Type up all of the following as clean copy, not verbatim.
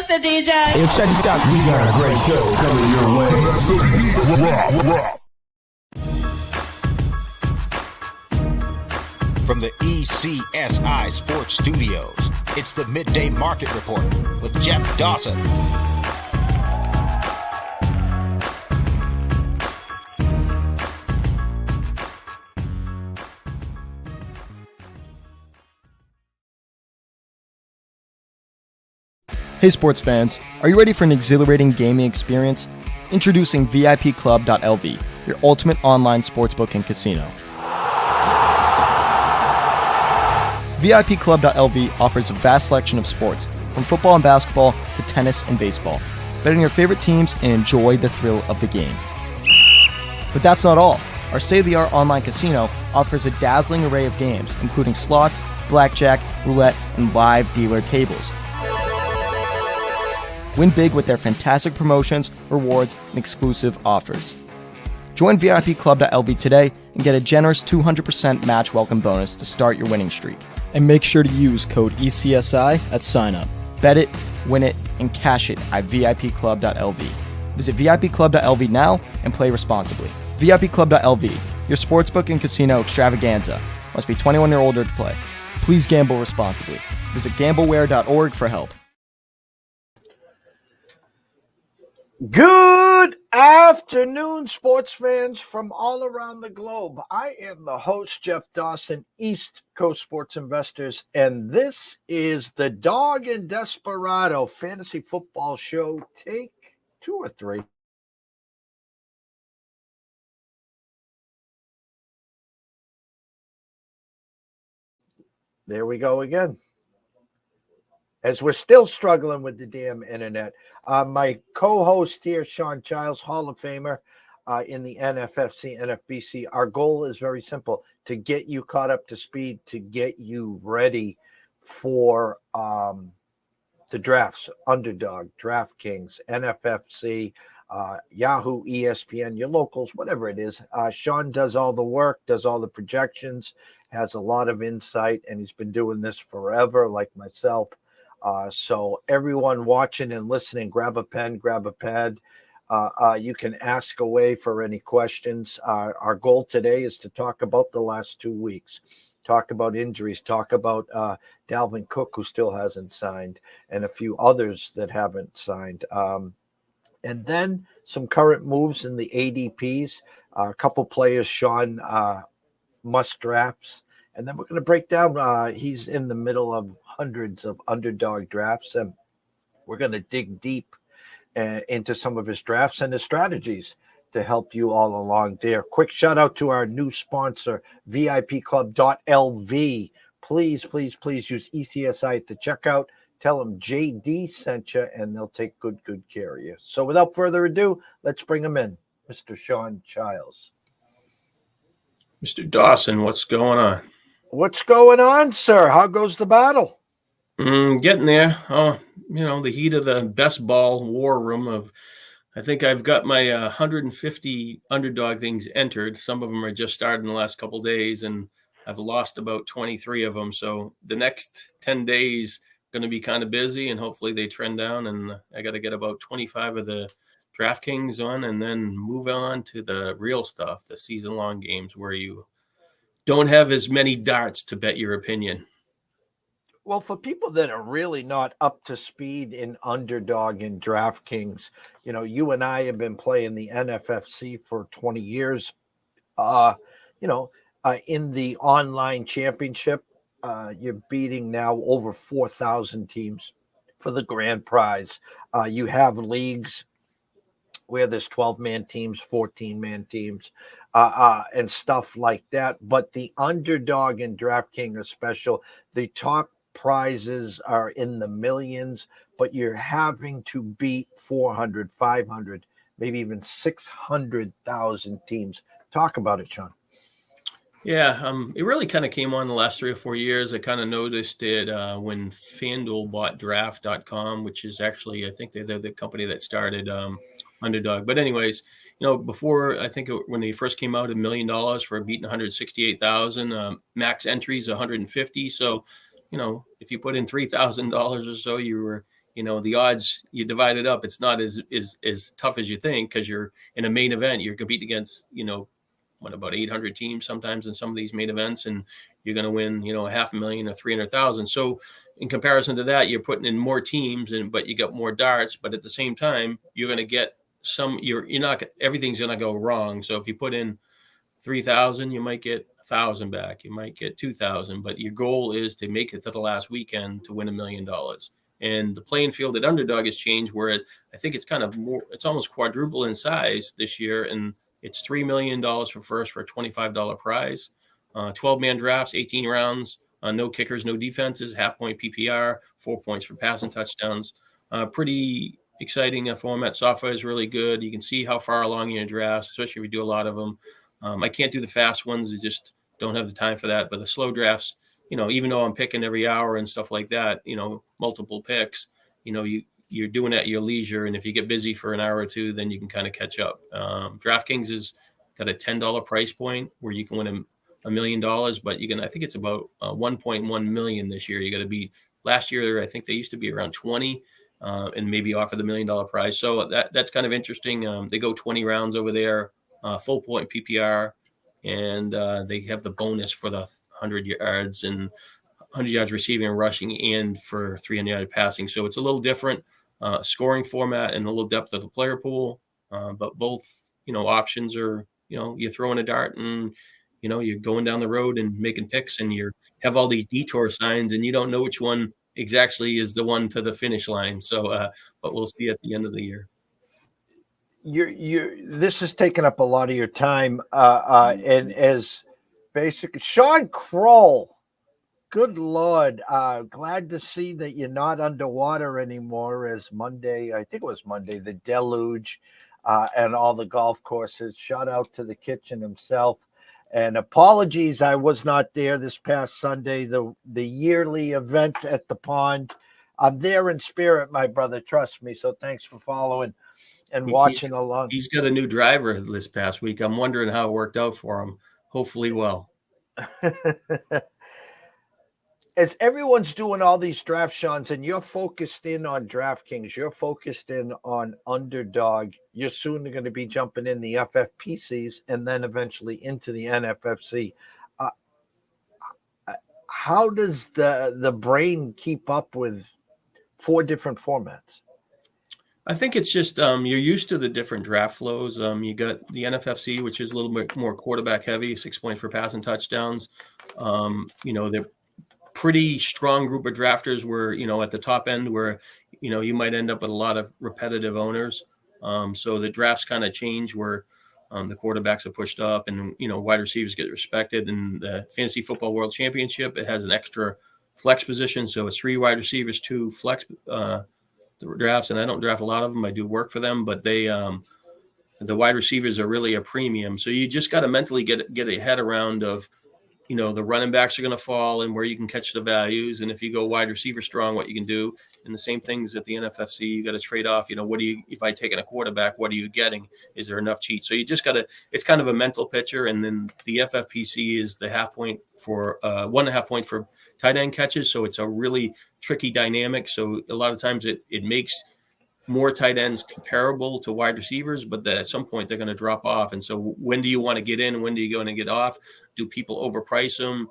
Mr. DJ. Hey, check this out. We got a great show coming your way. From the ECSI Sports Studios, it's the Midday Market Report with Jeff Dawson. Hey sports fans, are you ready for an exhilarating gaming experience? Introducing VIPclub.lv, your ultimate online sportsbook and casino. VIPclub.lv offers a vast selection of sports, from football and basketball to tennis and baseball. Bet on your favorite teams and enjoy the thrill of the game. But that's not all. Our state-of-the-art online casino offers a dazzling array of games, including slots, blackjack, roulette, and live dealer tables. Win big with their fantastic promotions, rewards, and exclusive offers. Join VIPclub.lv today and get a generous 200% match welcome bonus to start your winning streak. And make sure to use code ECSI at sign-up. Bet it, win it, and cash it at VIPclub.lv. Visit VIPclub.lv now and play responsibly. VIPclub.lv, your sportsbook and casino extravaganza. Must be 21 or older to play. Please gamble responsibly. Visit gambleware.org for help. Good afternoon, sports fans from all around the globe. I am the host, Jeff Dawson, East Coast Sports Investors, and this is the Dawg The Desperado Fantasy Football Show, take 2 or 3. There we go again. As we're still struggling with the damn internet. My co-host here, Shawn Childs, Hall of Famer in the NFFC, NFBC. Our goal is very simple, to get you caught up to speed, to get you ready for the drafts, Underdog, DraftKings, NFFC, Yahoo, ESPN, your locals, whatever it is. Shawn does all the work, does all the projections, has a lot of insight, and he's been doing this forever, like myself. So everyone watching and listening, grab a pen, grab a pad. You can ask away for any questions. Our goal today is to talk about the last 2 weeks, talk about injuries, talk about Dalvin Cook, who still hasn't signed, and a few others that haven't signed. And then some current moves in the ADPs, a couple players Shawn must drafts. And then we're going to break down, he's in the middle of hundreds of underdog drafts, and we're going to dig deep into some of his drafts and his strategies to help you all along there. Quick shout out to our new sponsor, VIPclub.lv. Please, please, please use ECSI at the checkout. Tell them JD sent you, and they'll take good care of you. So without further ado, let's bring him in, Mr. Shawn Childs. Mr. Dawson, what's going on? What's going on, sir? How goes the battle? Getting there. Oh, the heat of the best ball war room of, I think I've got my 150 underdog things entered. Some of them are just started in the last couple of days, and I've lost about 23 of them. So the next 10 days going to be kind of busy, and hopefully they trend down, and I got to get about 25 of the DraftKings on, and then move on to the real stuff, the season-long games where you don't have as many darts to bet your opinion. Well, for people that are really not up to speed in Underdog and DraftKings, you and I have been playing the NFFC for 20 years. In the online championship, you're beating now over 4,000 teams for the grand prize. You have leagues where there's 12-man teams, 14-man teams, and stuff like that. But the Underdog and DraftKings are special. The top prizes are in the millions, but you're having to beat 400, 500, maybe even 600,000 teams. Talk about it, Shawn. Yeah, it really kind of came on the last 3 or 4 years. I kind of noticed it when FanDuel bought draft.com, which is actually, I think they're the company that started Underdog. But anyways, before, I think when they first came out, $1 million for beating 168,000, max entries 150. So, if you put in $3,000 or so, you were the odds, you divide it up, it's not as tough as you think, because you're in a main event, you're competing against, about 800 teams sometimes in some of these main events, and you're going to win, $500,000 or 300,000. So in comparison to that, you're putting in more teams, but you got more darts, but at the same time, you're going to get you're not, everything's going to go wrong. So if you put in 3,000, you might get 1,000 back, you might get 2,000, but your goal is to make it to the last weekend to win $1 million. And the playing field at Underdog has changed, where I think it's kind of more, it's almost quadruple in size this year. And it's $3 million for first, for a $25 prize, 12-man drafts, 18 rounds, no kickers, no defenses, half-point PPR, 4 points for passing touchdowns. Pretty exciting format. Software is really good. You can see how far along in your drafts, especially if you do a lot of them. I can't do the fast ones. I just don't have the time for that. But the slow drafts, even though I'm picking every hour and stuff like that, multiple picks, you're doing it at your leisure. And if you get busy for an hour or two, then you can kind of catch up. DraftKings has got a $10 price point where you can win $1 million, but I think it's about 1.1 million this year. You got to beat last year. I think they used to be around 20 and maybe offer the $1 million prize. So that's kind of interesting. They go 20 rounds over there, full point PPR, and they have the bonus for the 100 yards and 100 yards receiving and rushing, and for 300 yard passing. So it's a little different scoring format and a little depth of the player pool. But both, options are, you're throwing a dart and, you're going down the road and making picks, and you have all these detour signs, and you don't know which one exactly is the one to the finish line. So, but we'll see at the end of the year. This has taken up a lot of your time, and as basically Sean Kroll, good Lord, glad to see that you're not underwater anymore. As Monday, I think it was Monday, the deluge, and all the golf courses. Shout out to the kitchen himself, and apologies, I was not there this past Sunday, the yearly event at the pond. I'm there in spirit, my brother, trust me. So thanks for following and watching along. He's got a new driver this past week. I'm wondering how it worked out for him. Hopefully well. As everyone's doing all these draft Shawns, and you're focused in on DraftKings, you're focused in on Underdog, you're soon going to be jumping in the FFPCs and then eventually into the NFFC. How does the brain keep up with 4 different formats? I think it's just you're used to the different draft flows. You got the NFFC, which is a little bit more quarterback heavy, 6 points for passing touchdowns. They're pretty strong group of drafters where, at the top end where, you might end up with a lot of repetitive owners. So the drafts kind of change where the quarterbacks are pushed up and, wide receivers get respected. And the Fantasy Football World Championship, it has an extra flex position. So it's 3 wide receivers, 2 flex drafts. And I don't draft a lot of them. I do work for them, but they, the wide receivers are really a premium. So you just got to mentally get a head around of, the running backs are going to fall and where you can catch the values. And if you go wide receiver strong, what you can do. And the same things at the NFFC, you got to trade off, if I take in a quarterback, what are you getting? Is there enough cheats? So you just got to, it's kind of a mental picture. And then the FFPC is the 1.5 point for 1.5 point for tight end catches. So it's a really tricky dynamic. So a lot of times it makes more tight ends comparable to wide receivers, but that at some point they're going to drop off. And so when do you want to get in? When do you want to get off? Do people overprice them?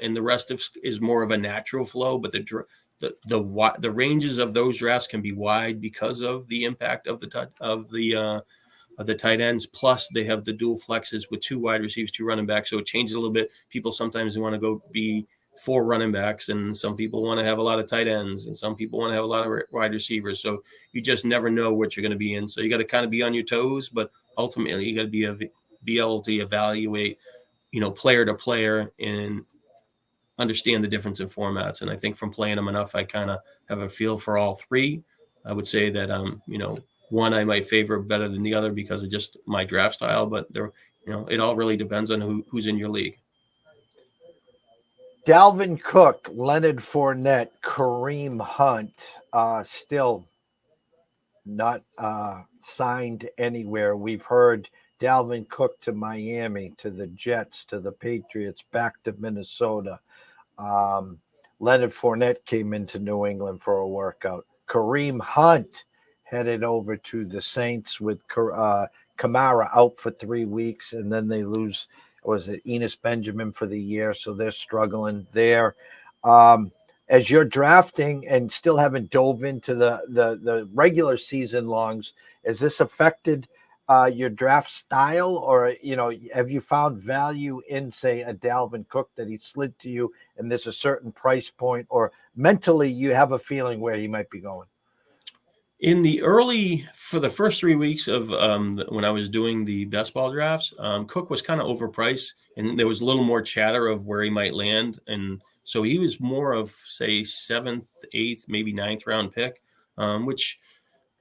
And the rest is more of a natural flow, but the ranges of those drafts can be wide because of the impact of the tight ends. Plus they have the dual flexes with 2 wide receivers, 2 running backs. So it changes a little bit. People sometimes want to go be 4 running backs, and some people want to have a lot of tight ends, and some people want to have a lot of wide receivers. So you just never know what you're going to be in. So you got to kind of be on your toes, but ultimately you got to be able to evaluate, player to player and understand the difference in formats. And I think from playing them enough, I kind of have a feel for all 3. I would say that, one I might favor better than the other because of just my draft style, but it all really depends on who's in your league. Dalvin Cook, Leonard Fournette, Kareem Hunt, still not signed anywhere. We've heard Dalvin Cook to Miami, to the Jets, to the Patriots, back to Minnesota. Leonard Fournette came into New England for a workout. Kareem Hunt headed over to the Saints with Kamara out for 3 weeks, and then they lose, was it Enos Benjamin for the year, so they're struggling there. As you're drafting and still haven't dove into the regular season longs, has this affected your draft style, or have you found value in, say, a Dalvin Cook that he slid to you, and there's a certain price point, or mentally you have a feeling where he might be going? For the first 3 weeks of when I was doing the best ball drafts, Cook was kind of overpriced, and there was a little more chatter of where he might land, and so he was more of, say, 7th, 8th, maybe 9th round pick, which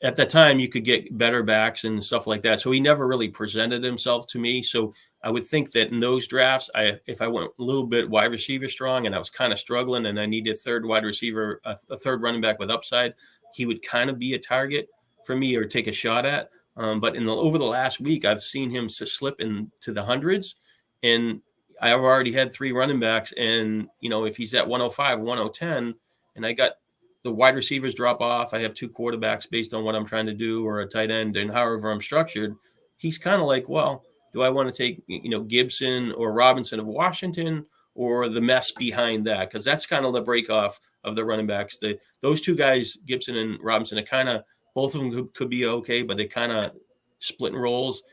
at that time you could get better backs and stuff like that. So he never really presented himself to me. So I would think that in those drafts, if I went a little bit wide receiver strong and I was kind of struggling and I needed a third wide receiver, a third running back with upside, he would kind of be a target for me or take a shot at. But over the last week, I've seen him slip into the hundreds, and I've already had 3 running backs. And, if he's at 105, 110, and I got the wide receivers drop off, I have 2 quarterbacks based on what I'm trying to do, or a tight end, and however I'm structured, he's kind of like, well, do I want to take, Gibson or Robinson of Washington, or the mess behind that? Because that's kind of the break off of the running backs. Those 2 guys, Gibson and Robinson, are kind of, both of them could be okay, but they kind of splitting roles.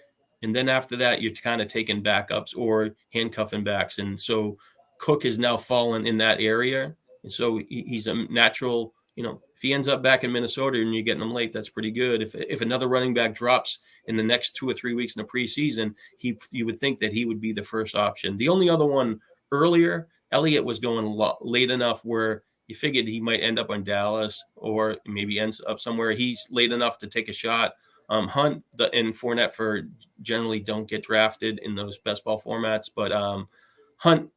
And then after that, you're kind of taking backups or handcuffing backs. And so Cook has now fallen in that area. And so he's a natural, if he ends up back in Minnesota and you're getting him late, that's pretty good. If another running back drops in the next 2 or 3 weeks in the preseason, you would think that he would be the first option. The only other one earlier, Elliott was going late enough where you figured he might end up on Dallas or maybe ends up somewhere. He's late enough to take a shot. Hunt and Fournette generally don't get drafted in those best ball formats, but Hunt,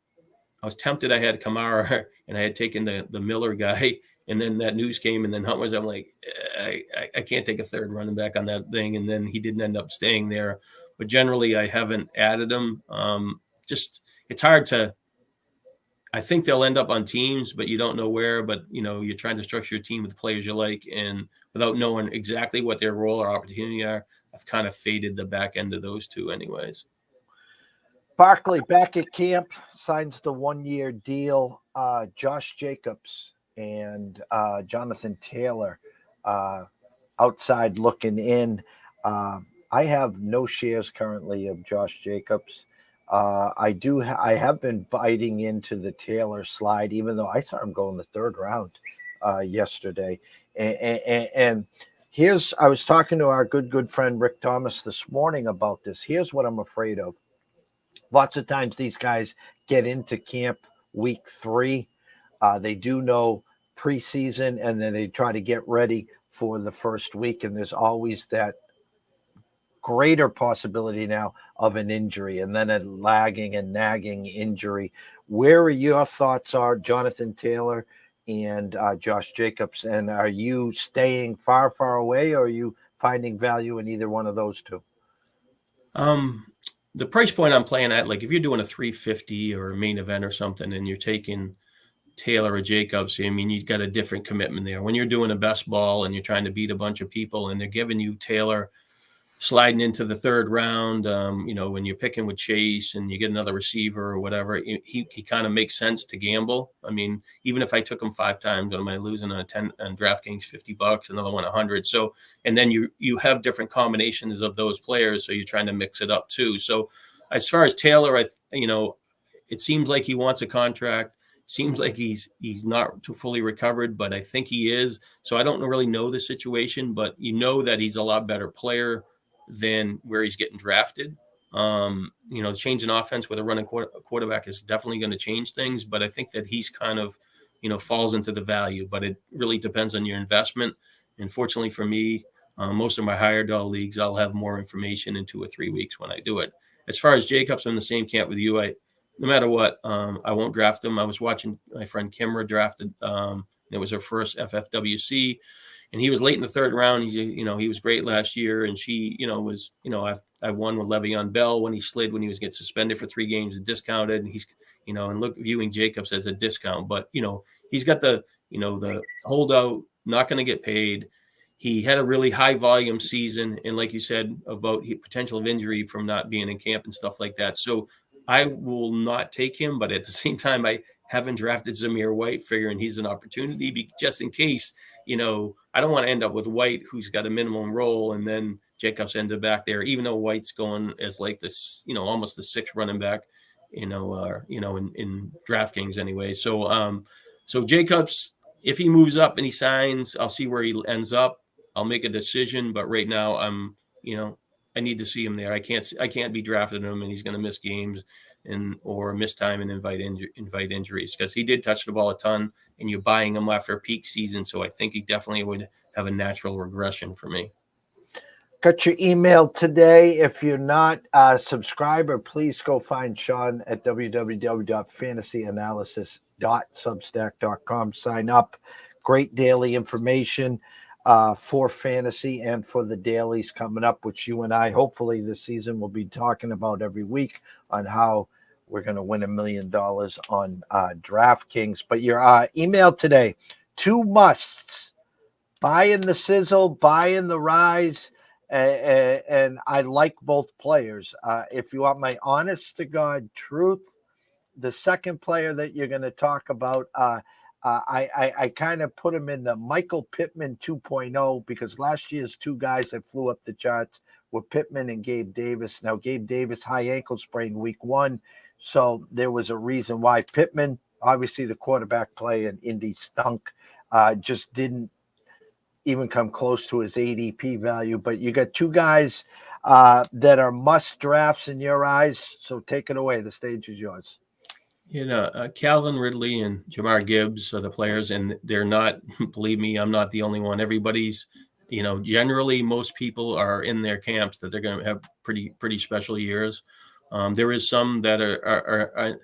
I was tempted. I had Kamara and I had taken the Miller guy, and then that news came, and then Hunt I'm like, I can't take a third running back on that thing, and then he didn't end up staying there. But generally, I haven't added him. It's hard to. I think they'll end up on teams, but you don't know where. But you're trying to structure your team with players you like, and without knowing exactly what their role or opportunity are, I've kind of faded the back end of those 2 anyways. Barkley back at camp, signs the 1-year deal. Josh Jacobs and Jonathan Taylor outside looking in. I have no shares currently of Josh Jacobs. I have been biting into the Taylor slide, even though I saw him go in the 3rd round yesterday. And I was talking to our good friend Rick Thomas this morning about this. Here's what I'm afraid of. Lots of times these guys get into camp week 3. They do know preseason, and then they try to get ready for the first week. And there's always that greater possibility now of an injury, and then a lagging and nagging injury. Where are your thoughts are Jonathan Taylor and Josh Jacobs? And are you staying far away, or are you finding value in either one of those 2? The price point I'm playing at, like if you're doing a 350 or a main event or something, and you're taking Taylor or Jacobs, I mean, you've got a different commitment there. When you're doing a best ball and you're trying to beat a bunch of people, and they're giving you Taylor sliding into the 3rd round, when you're picking with Chase and you get another receiver or whatever, he kind of makes sense to gamble. I mean, even if I took him 5 times, am I losing on DraftKings $50, another one 100? So, and then you have different combinations of those players, so you're trying to mix it up too. So, as far as Taylor, it seems like he wants a contract. Seems like he's not too fully recovered, but I think he is. So I don't really know the situation, but that he's a lot better player than where he's getting drafted. Changing offense with a running quarterback is definitely going to change things, but I think that he's kind of, falls into the value, but it really depends on your investment. And fortunately for me, most of my higher dollar leagues, I'll have more information in 2 or 3 weeks when I do it. As far as Jacobs, I'm in the same camp with you. No matter what, I won't draft him. I was watching my friend Kimra drafted. It was her first FFWC. And he was late in the 3rd round. He was great last year. And she, I won with Le'Veon Bell when he slid, when he was getting suspended for 3 games and discounted. And he's, viewing Jacobs as a discount. But, he's got the holdout, not going to get paid. He had a really high volume season, and like you said about potential of injury from not being in camp and stuff like that. So I will not take him, but at the same time, I haven't drafted Zamir White, figuring he's an opportunity just in case. I don't want to end up with White, who's got a minimum role, and then Jacobs ended back there, even though White's going as like this, almost the sixth running back, in DraftKings anyway. So Jacobs, if he moves up and he signs, I'll see where he ends up. I'll make a decision, but right now I need to see him there. I can't be drafting him and he's going to miss games or miss time and invite injuries, because he did touch the ball a ton, and you're buying him after a peak season. So I think he definitely would have a natural regression for me. Got your email today. If you're not a subscriber, please go find Shawn at www.fantasyanalysis.substack.com. Sign up. Great daily information for fantasy and for the dailies coming up, which you and I, hopefully this season, will be talking about every week on how we're going to win $1 million on DraftKings. But your email today, 2 musts: buy in the sizzle, buy in the rise. And I like both players. If you want my honest to God truth, the second player that you're going to talk about, I kind of put him in the Michael Pittman 2.0, because last year's 2 guys that flew up the charts were Pittman and Gabe Davis. Now, Gabe Davis, high ankle sprain week 1. So there was a reason why. Pittman, obviously the quarterback play in Indy stunk, just didn't even come close to his ADP value. But you got 2 guys that are must drafts in your eyes. So take it away. The stage is yours. Calvin Ridley and Jamar Gibbs are the players, and they're not, believe me, I'm not the only one. Everybody's, generally most people are in their camps that they're going to have pretty special years. There is some that are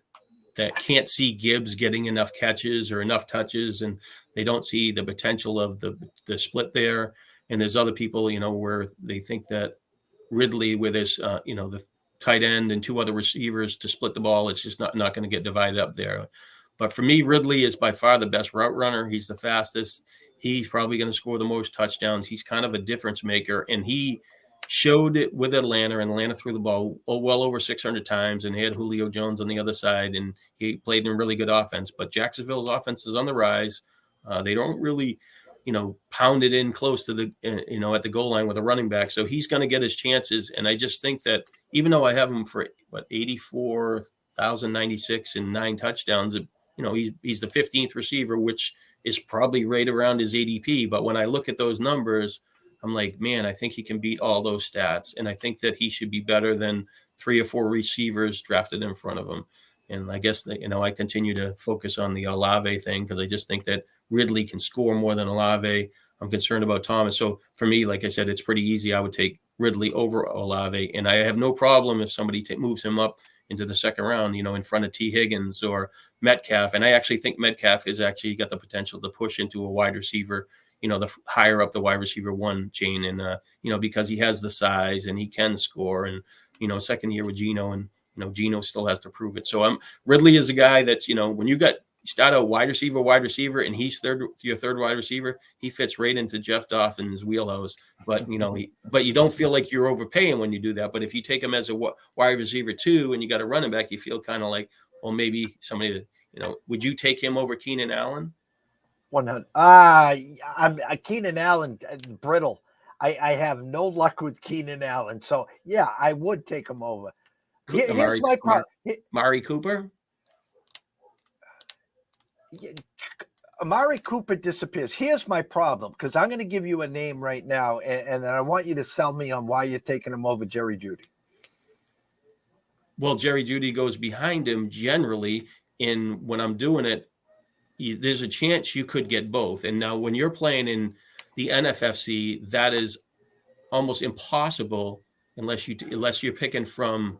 that can't see Gibbs getting enough catches or enough touches, and they don't see the potential of the split there. And there's other people, where they think that Ridley with his, the tight end and 2 other receivers to split the ball, it's just not going to get divided up there. But for me, Ridley is by far the best route runner. He's the fastest. He's probably going to score the most touchdowns. He's kind of a difference maker, and he showed it with Atlanta, and Atlanta threw the ball well over 600 times, and he had Julio Jones on the other side, and he played in really good offense. But Jacksonville's offense is on the rise. They don't really, pound it in close to the, at the goal line with a running back. So he's going to get his chances. And I just think that even though I have him for 84,096 and 9 touchdowns, he's the 15th receiver, which is probably right around his ADP. But when I look at those numbers, I'm like, man, I think he can beat all those stats. And I think that he should be better than 3 or 4 receivers drafted in front of him. And I guess that, I continue to focus on the Olave thing, because I just think that Ridley can score more than Olave. I'm concerned about Thomas. So for me, like I said, it's pretty easy. I would take Ridley over Olave. And I have no problem if somebody moves him up into the second round, in front of T. Higgins or Metcalf. And I actually think Metcalf has actually got the potential to push into a wide receiver, the higher up the wide receiver 1 chain. And, because he has the size and he can score. And, second year with Geno, and, Geno still has to prove it. So Ridley is a guy that's, when you start a wide receiver, and he's your third wide receiver, he fits right into Jeff Dawson's wheelhouse. But, but you don't feel like you're overpaying when you do that. But if you take him as a wide receiver 2 and you got a running back, you feel kind of like, well, maybe somebody, would you take him over Keenan Allen? 100. Keenan Allen, brittle. I have no luck with Keenan Allen. So, yeah, I would take him over. Here's my part. Amari Cooper? Amari Cooper disappears. Here's my problem, because I'm going to give you a name right now, and then I want you to sell me on why you're taking him over Jerry Jeudy. Well, Jerry Jeudy goes behind him generally, and when I'm doing it, there's a chance you could get both. And now when you're playing in the NFFC, that is almost impossible unless you're picking from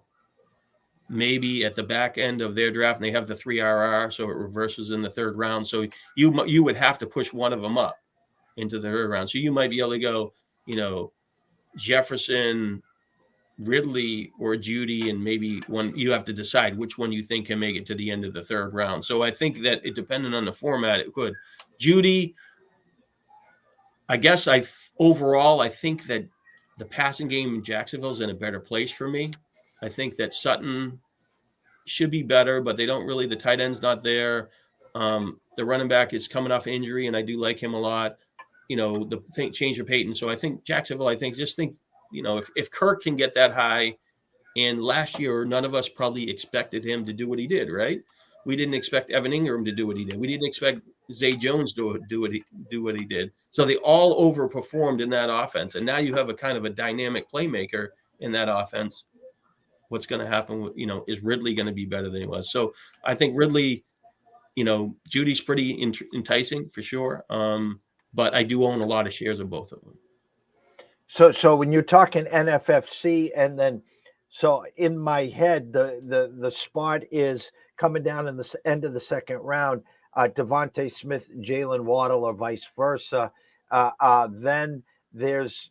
maybe at the back end of their draft, and they have the 3 RR, so it reverses in the 3rd round. So you would have to push one of them up into the 3rd round. So you might be able to go, Jefferson, Ridley or Judy, and maybe one, you have to decide which one you think can make it to the end of the third round. So I think that it, depending on the format, it could. Judy, I guess overall, I think that the passing game in Jacksonville is in a better place for me. I think that Sutton should be better, but they don't really, the tight end's not there. The running back is coming off injury, and I do like him a lot. The change of Peyton. So I think Jacksonville, if Kirk can get that high, and last year, none of us probably expected him to do what he did, right? We didn't expect Evan Ingram to do what he did. We didn't expect Zay Jones to do what he did. So they all overperformed in that offense. And now you have a kind of a dynamic playmaker in that offense. What's going to happen is Ridley going to be better than he was? So I think Ridley, Judy's pretty enticing for sure. But I do own a lot of shares of both of them. So when you're talking NFFC, and then so in my head, the spot is coming down in the end of the second round, Devontae Smith, Jalen Waddle, or vice versa. Then there's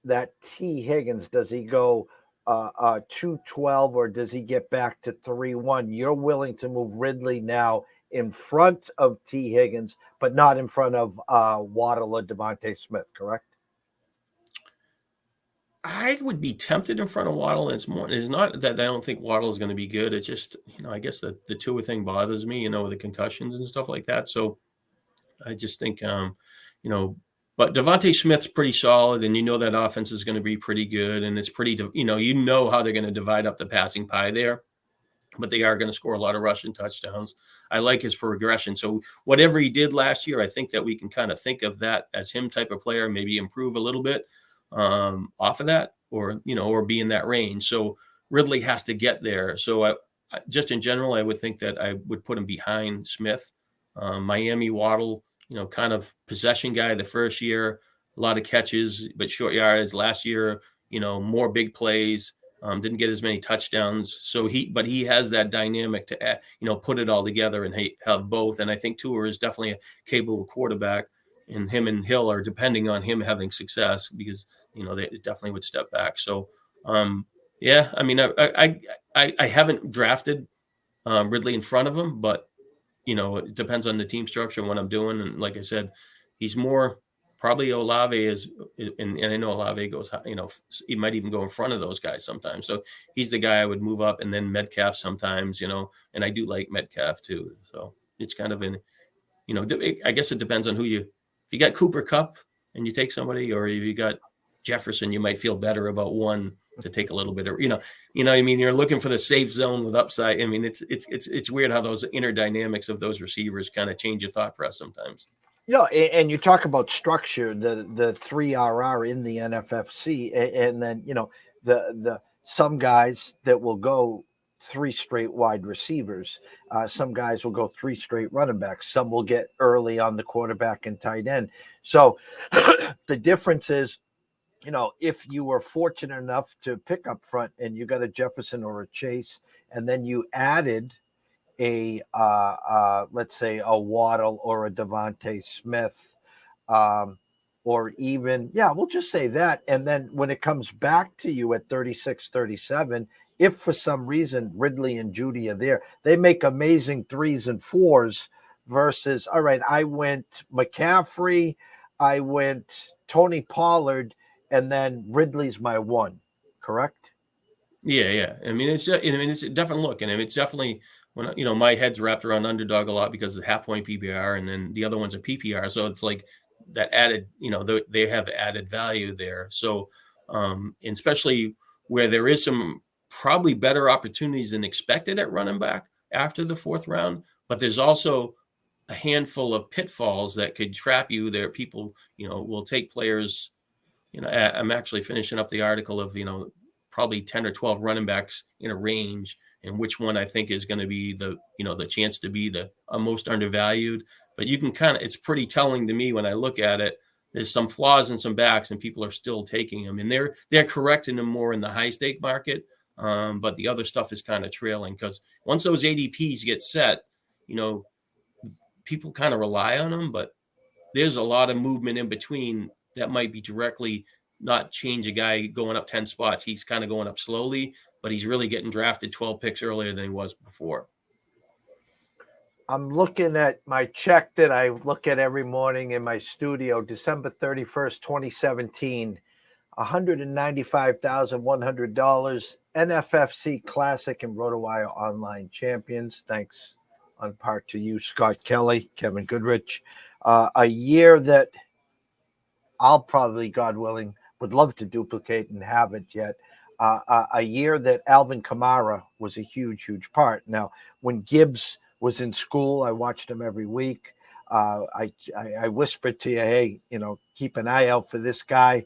that T. Higgins. Does he go 2-12, or does he get back to 3-1? You're willing to move Ridley now in front of T. Higgins, but not in front of Waddle or Devontae Smith, correct? I would be tempted in front of Waddle. It's not that I don't think Waddle is going to be good. It's just, I guess the Tua thing bothers me, with the concussions and stuff like that. So I just think, but Devontae Smith's pretty solid, and that offense is going to be pretty good, and it's pretty, how they're going to divide up the passing pie there, but they are going to score a lot of rushing touchdowns. I like his progression. So whatever he did last year, I think that we can kind of think of that as him type of player, maybe improve a little bit off of that, or be in that range. So Ridley has to get there. So I just in general, I would think that I would put him behind Smith. Miami, Waddle, kind of possession guy the first year, a lot of catches, but short yards. Last year, more big plays, didn't get as many touchdowns. So he has that dynamic to, put it all together and have both. And I think Tua is definitely a capable quarterback, and him and Hill are depending on him having success, because, they definitely would step back. So, I haven't drafted Ridley in front of him, but, it depends on the team structure and what I'm doing. And like I said, he's more probably Olave and I know Olave goes, he might even go in front of those guys sometimes. So he's the guy I would move up, and then Metcalf sometimes, and I do like Metcalf too. So it's kind of I guess it depends on if you got Cooper Kupp and you take somebody, or if you got Jefferson, you might feel better about one to take a little bit of, you're looking for the safe zone with upside. I mean, it's weird how those inner dynamics of those receivers kind of change your thought process sometimes. And you talk about structure, the 3RR in the NFFC, and then, the some guys that will go 3 straight wide receivers. Some guys will go 3 straight running backs. Some will get early on the quarterback and tight end. So the difference is, if you were fortunate enough to pick up front and you got a Jefferson or a Chase, and then you added let's say a Waddle or a Devontae Smith, or even, we'll just say that. And then when it comes back to you at 36, 37, if for some reason Ridley and Judy are there, they make amazing 3s and 4s versus, all right, I went McCaffrey, I went Tony Pollard, and then Ridley's my 1, correct? Yeah. I mean, it's a different look. And it's definitely, when, my head's wrapped around underdog a lot because of half point PPR, and then the other one's a PPR. So it's like that added, they have added value there. So, and especially where there is some probably better opportunities than expected at running back after the 4th round, but there's also a handful of pitfalls that could trap you there. People, will take players, I'm actually finishing up the article of, probably 10 or 12 running backs in a range, and which one I think is going to be the chance to be the most undervalued. But you can it's pretty telling to me when I look at it. There's some flaws in some backs, and people are still taking them, and they're correcting them more in the high stake market. But the other stuff is kind of trailing, because once those ADPs get set, people kind of rely on them, but there's a lot of movement in between that might be directly not change a guy going up 10 spots. He's kind of going up slowly, but he's really getting drafted 12 picks earlier than he was before. I'm looking at my check that I look at every morning in my studio, December 31st, 2017, $195,100, NFFC Classic and RotoWire Online Champions. Thanks on part to you, Scott Kelly, Kevin Goodrich. A year that I'll probably, God willing, would love to duplicate and have it yet. A year that Alvin Kamara was a huge, huge part. Now, when Gibbs was in school, I watched him every week. I whispered to you, hey, keep an eye out for this guy.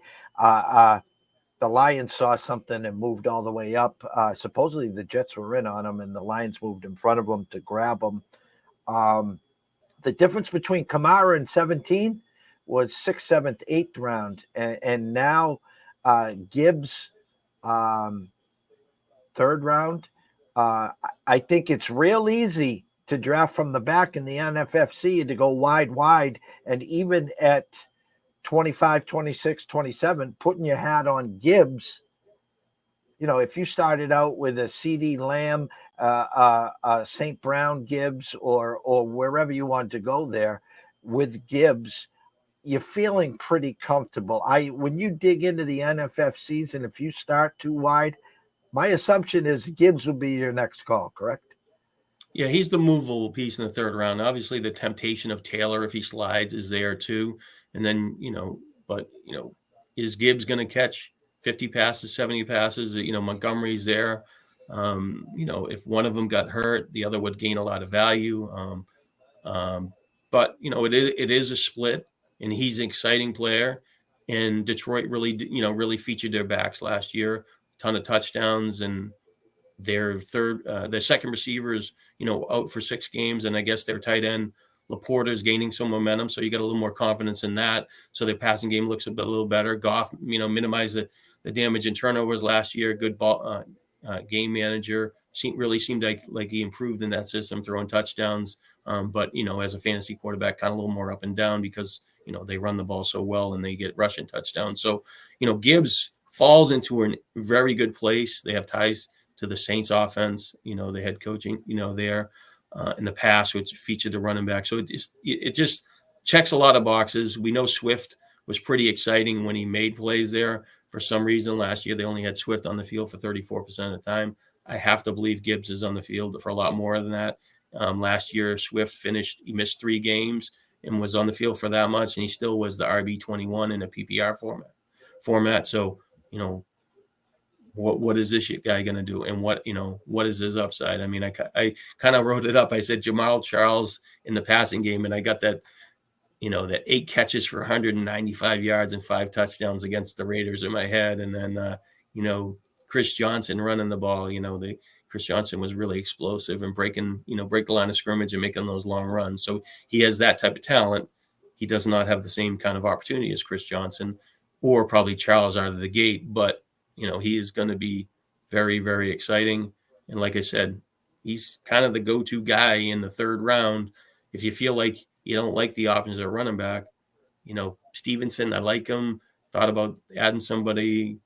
The Lions saw something and moved all the way up. Supposedly the Jets were in on him, and the Lions moved in front of him to grab him. The difference between Kamara and 17 was 6th, 7th, 8th round. And now Gibbs, 3rd round. I think it's real easy to draft from the back in the NFFC and to go wide. And even at 25, 26, 27, putting your hat on Gibbs, if you started out with a CD Lamb, St. Brown Gibbs, or wherever you want to go there with Gibbs, you're feeling pretty comfortable. When you dig into the NFFCs, and if you start too wide, my assumption is Gibbs will be your next call, correct? Yeah, he's the movable piece in the 3rd round. Obviously, the temptation of Taylor, if he slides, is there too. And then, is Gibbs going to catch 50 passes, 70 passes? Montgomery's there. If one of them got hurt, the other would gain a lot of value. But it is a split, and he's an exciting player. And Detroit really featured their backs last year, a ton of touchdowns, and their second receiver is, out for 6 games. And I guess their tight end, Laporta, is gaining some momentum. So you got a little more confidence in that. So their passing game looks a little better. Goff, minimized the damage and turnovers last year. Good ball game manager. Really seemed like he improved in that system, throwing touchdowns. But, as a fantasy quarterback, kind of a little more up and down because, they run the ball so well and they get rushing touchdowns. So, Gibbs falls into a very good place. They have ties to the Saints offense, the head coaching, there in the past, which featured the running back. So it just checks a lot of boxes. We know Swift was pretty exciting when he made plays there. For some reason, last year, they only had Swift on the field for 34% of the time. I have to believe Gibbs is on the field for a lot more than that. Last year, Swift he missed 3 games and was on the field for that much, and he still was the RB21 in a PPR format. So, what is this guy going to do? And what is his upside? I mean, I kind of wrote it up. I said Jamal Charles in the passing game, and I got that, that 8 catches for 195 yards and 5 touchdowns against the Raiders in my head. And then, Chris Johnson running the ball, Chris Johnson was really explosive and break the line of scrimmage and making those long runs. So he has that type of talent. He does not have the same kind of opportunity as Chris Johnson or probably Charles out of the gate, but he is going to be very, very exciting. And like I said, he's kind of the go-to guy in the 3rd round. If you feel like you don't like the options at running back, Stevenson, I like him. Thought about adding somebody.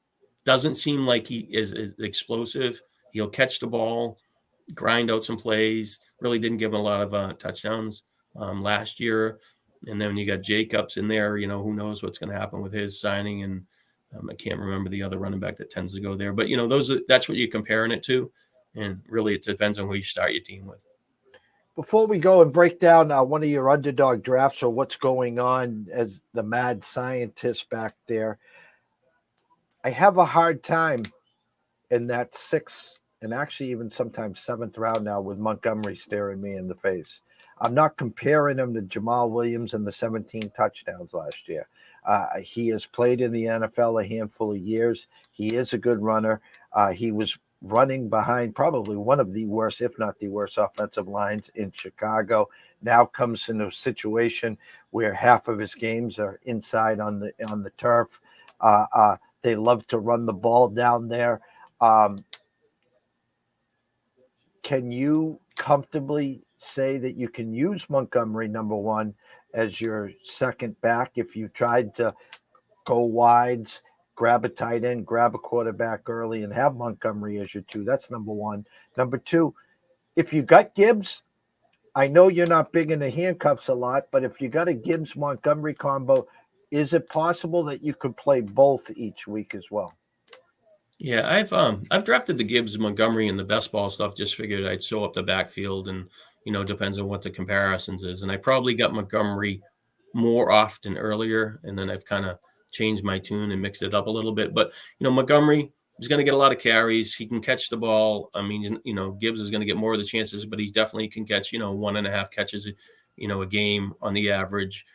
Doesn't seem like he is explosive. He'll catch the ball, grind out some plays. Really didn't give him a lot of touchdowns last year. And then you got Jacobs in there. Who knows what's going to happen with his signing. And I can't remember the other running back that tends to go there. But, that's what you're comparing it to. And really, it depends on who you start your team with. Before we go and break down one of your underdog drafts or what's going on as the mad scientist back there, I have a hard time in that 6th and actually even sometimes 7th round now with Montgomery staring me in the face. I'm not comparing him to Jamal Williams and the 17 touchdowns last year. He has played in the NFL a handful of years. He is a good runner. He was running behind probably one of the worst, if not the worst, offensive lines in Chicago. Now comes in a situation where half of his games are inside on the turf. They love to run the ball down there. Can you comfortably say that you can use Montgomery, number one, as your second back if you tried to go wides, grab a tight end, grab a quarterback early, and have Montgomery as your 2. That's number 1. Number 2, if you got Gibbs, I know you're not big into handcuffs a lot, but if you got a Gibbs Montgomery combo, is it possible that you could play both each week as well? Yeah, I've drafted the Gibbs, Montgomery, and the best ball stuff. Just figured I'd sew up the backfield, and depends on what the comparisons is. And I probably got Montgomery more often earlier, and then I've kind of changed my tune and mixed it up a little bit. But Montgomery is going to get a lot of carries. He can catch the ball. I mean, Gibbs is going to get more of the chances, but he definitely can catch 1.5 catches, a game on the average.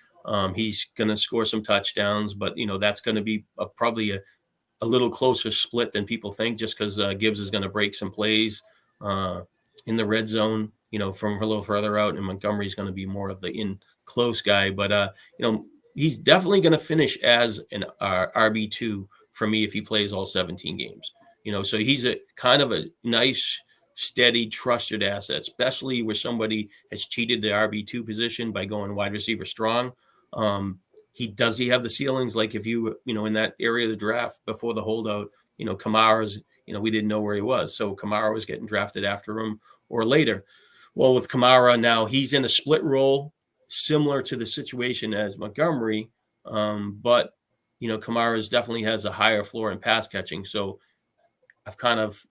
He's going to score some touchdowns, but that's going to be probably a little closer split than people think, just because Gibbs is going to break some plays in the red zone, from a little further out, and Montgomery's going to be more of the in close guy. But he's definitely going to finish as an RB2 for me if he plays all 17 games. So he's a kind of a nice, steady, trusted asset, especially where somebody has cheated the RB2 position by going wide receiver strong. Does he have the ceilings? Like if you in that area of the draft before the holdout, Kamara's, we didn't know where he was. So Kamara was getting drafted after him or later. Well, with Kamara now, he's in a split role similar to the situation as Montgomery. But, Kamara definitely has a higher floor in pass catching. So I've kind of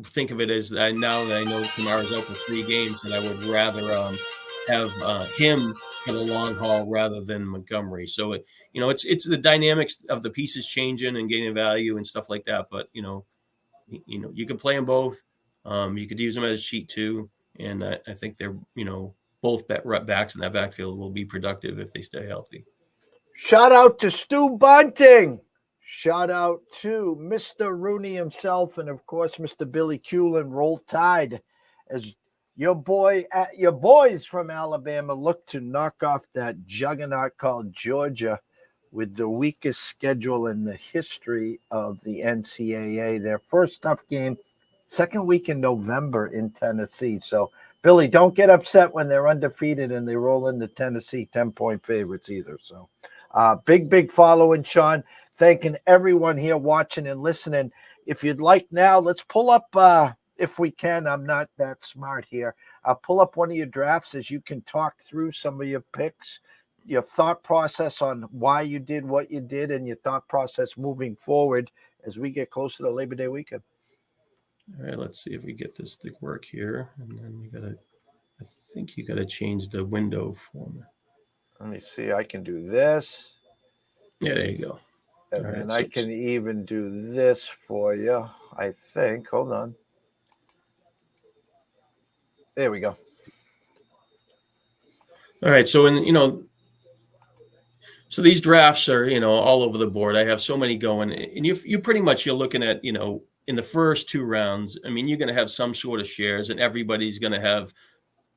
think of it as now that I know Kamara's out for 3 games, and I would rather have him for the long haul rather than Montgomery. So it's the dynamics of the pieces changing and gaining value and stuff like that. But you can play them both. You could use them as a cheat too, and I think they're both backs in that backfield will be productive if they stay healthy. Shout out to Stu Bunting. Shout out to Mr. Rooney himself, and of course Mr. Billy Cullen. Roll Tide as your boys from Alabama look to knock off that juggernaut called Georgia with the weakest schedule in the history of the NCAA. Their first tough game, second week in November in Tennessee. So, Billy, don't get upset when they're undefeated and they roll into Tennessee 10-point favorites either. So, big following, Shawn. Thanking everyone here watching and listening. If you'd like now, let's pull up if we can. I'm not that smart here. I'll pull up one of your drafts as you can talk through some of your picks, your thought process on why you did what you did, and your thought process moving forward as we get closer to Labor Day weekend. All right, let's see if we get this to work here. And then I think you gotta change the window for me. Let me see. I can do this. Yeah, there you go. And then I can even do this for you, I think. Hold on. There we go. All right. So, so these drafts are, all over the board. I have so many going, and you pretty much, you're looking at, in the first 2 rounds, I mean, you're going to have some sort of shares, and everybody's going to have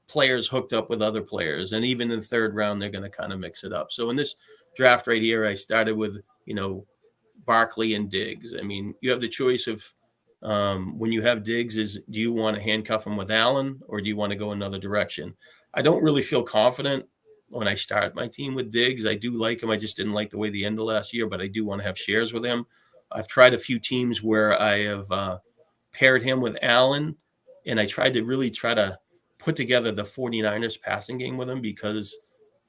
players hooked up with other players. And even in the 3rd round, they're going to kind of mix it up. So in this draft right here, I started with, Barkley and Diggs. I mean, you have the choice of when you have Diggs do you want to handcuff him with Allen, or do you want to go another direction? I don't really feel confident when I start my team with Diggs. I do like him. I just didn't like the way the end of last year, but I do want to have shares with him. I've tried a few teams where I have paired him with Allen, and I tried to put together the 49ers passing game with him because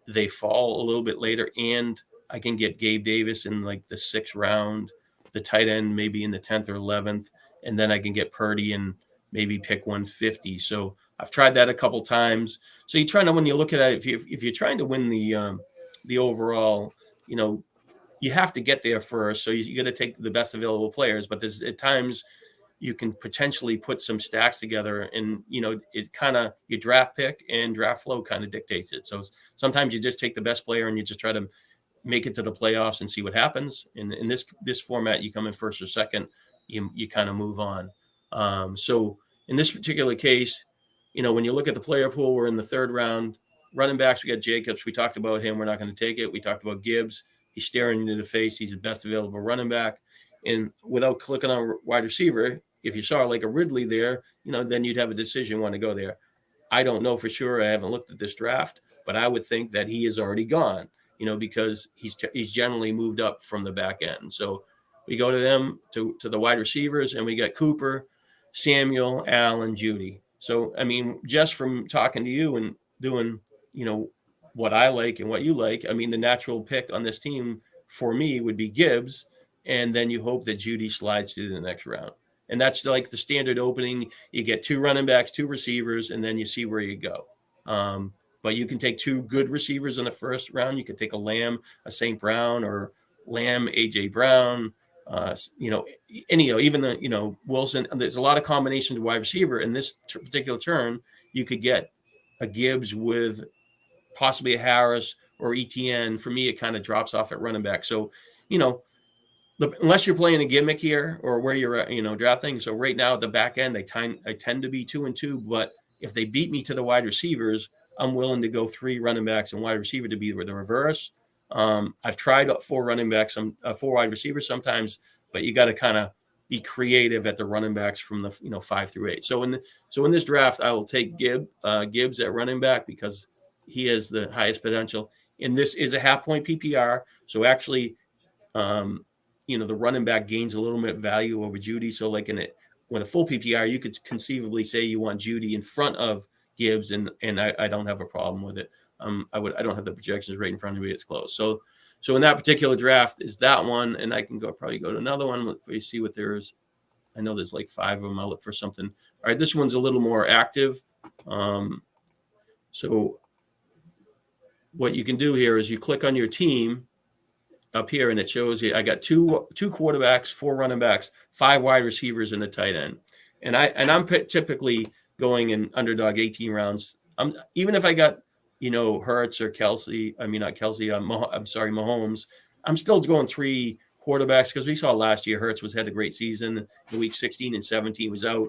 they fall a little bit later, and I can get Gabe Davis in like the 6th round, the tight end maybe in the 10th or 11th, and then I can get Purdy and maybe pick 150. So I've tried that a couple times. So you're trying to, when you look at it, if you're trying to win the overall, you have to get there first. So you got to take the best available players, but there's at times you can potentially put some stacks together, and it kind of, your draft pick and draft flow kind of dictates it. So sometimes you just take the best player and you just try to make it to the playoffs and see what happens. And in this format, you come in 1st or 2nd, you kind of move on. So in this particular case, when you look at the player pool, we're in the 3rd round. Running backs, we got Jacobs. We talked about him. We're not going to take it. We talked about Gibbs. He's staring you in the face. He's the best available running back. And without clicking on wide receiver, if you saw like a Ridley there, then you'd have a decision want to go there. I don't know for sure. I haven't looked at this draft, but I would think that he is already gone, because he's generally moved up from the back end. So We go to them, to the wide receivers, and we got Cooper, Samuel, Allen, Judy. So, I mean, just from talking to you and doing, what I like and what you like, I mean, the natural pick on this team for me would be Gibbs. And then you hope that Judy slides to the next round. And that's like the standard opening. You get 2 running backs, 2 receivers, and then you see where you go. But you can take 2 good receivers in the first round. You could take a Lamb, a St. Brown, or Lamb, A.J. Brown, even the, Wilson. There's a lot of combinations of wide receiver. In this particular turn, you could get a Gibbs with possibly a Harris or ETN. For me, it kind of drops off at running back. So, unless you're playing a gimmick here or where you're, drafting. So right now at the back end, I tend to be 2-2, but if they beat me to the wide receivers, I'm willing to go 3 running backs and wide receiver to be the reverse. I've tried 4 running backs, 4 wide receivers sometimes, but you got to kind of be creative at the running backs from the 5 through 8. So in this draft, I will take Gibbs at running back because he has the highest potential. And this is a half-point PPR, so actually, the running back gains a little bit of value over Judy. So like with a full PPR, you could conceivably say you want Judy in front of Gibbs, and I don't have a problem with it. I don't have the projections right in front of me. It's close. So in that particular draft is that one, and I can probably go to another one. Let's see what there is. I know there's like 5 of them. I'll look for something. All right, this one's a little more active. So what you can do here is you click on your team up here, and it shows you I got two quarterbacks, 4 running backs, 5 wide receivers, and a tight end. And I'm typically going in underdog 18 rounds. Even if I got Hurts or Kelsey, not Kelsey, Mahomes, I'm still going 3 quarterbacks because we saw last year Hurts had a great season. In week 16 and 17 was out.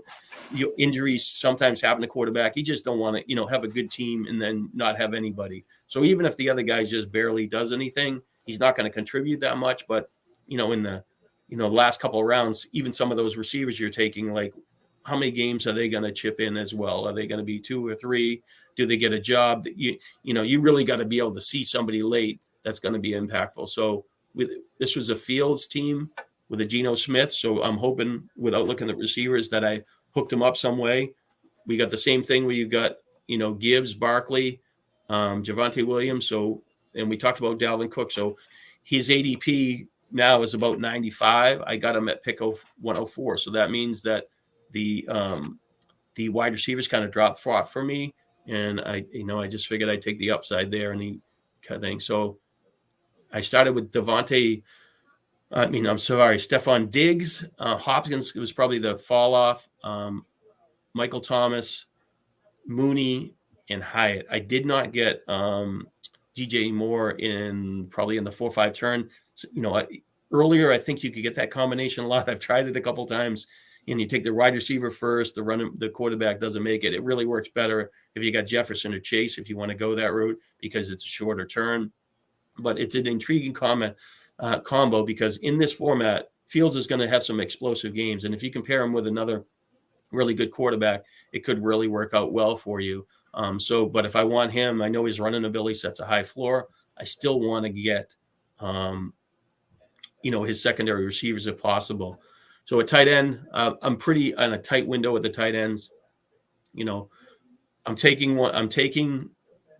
Injuries sometimes happen to quarterback. You just don't want to have a good team and then not have anybody. So even if the other guy just barely does anything, he's not going to contribute that much. But in the last couple of rounds, even some of those receivers you're taking, like how many games are they going to chip in as well? Are they going to be 2 or 3? Do they get a job that you really got to be able to see somebody late that's going to be impactful? So this was a Fields team with a Geno Smith. So I'm hoping, without looking at the receivers, that I hooked him up some way. We got the same thing where you got, Gibbs, Barkley, Javonte Williams. So, and we talked about Dalvin Cook. So his ADP now is about 95. I got him at pick 104. So that means that the wide receivers kind of dropped for me. And I just figured I'd take the upside there and kind of thing. So I started with Stephon Diggs. Hopkins was probably the fall off. Michael Thomas, Mooney, and Hyatt. I did not get DJ Moore probably in the 4-5 turn. So, earlier, I think you could get that combination a lot. I've tried it a couple times. And you take the wide receiver first, the quarterback doesn't make it. It really works better if you got Jefferson or Chase, if you want to go that route, because it's a shorter turn. But it's an intriguing combo because in this format, Fields is going to have some explosive games. And if you compare him with another really good quarterback, it could really work out well for you. But if I want him, I know his running ability sets a high floor. I still want to get, his secondary receivers if possible. So a tight end, I'm pretty on a tight window with the tight ends. I'm taking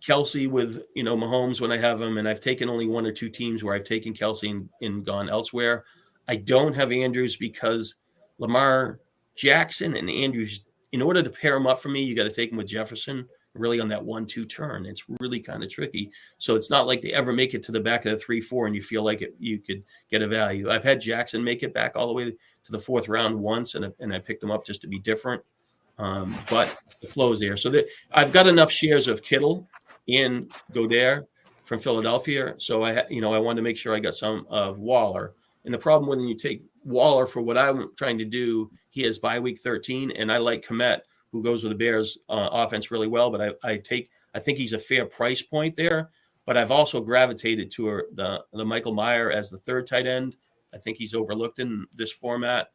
Kelsey with, Mahomes when I have him, and I've taken only 1 or 2 teams where I've taken Kelsey and gone elsewhere. I don't have Andrews because Lamar Jackson and Andrews, in order to pair them up for me, you got to take them with Jefferson really on that 1-2 turn. It's really kind of tricky. So it's not like they ever make it to the back of the 3-4 and you feel like you could get a value. I've had Jackson make it back all the way to the 4th round once, and I picked him up just to be different. But the flow's there. So I've got enough shares of Kittle and Goddard from Philadelphia. So I wanted to make sure I got some of Waller. And the problem when you take Waller for what I'm trying to do, he has bye week 13, and I like Kmet, who goes with the Bears offense really well. But I think he's a fair price point there. But I've also gravitated to the Michael Mayer as the 3rd tight end. I think he's overlooked in this format.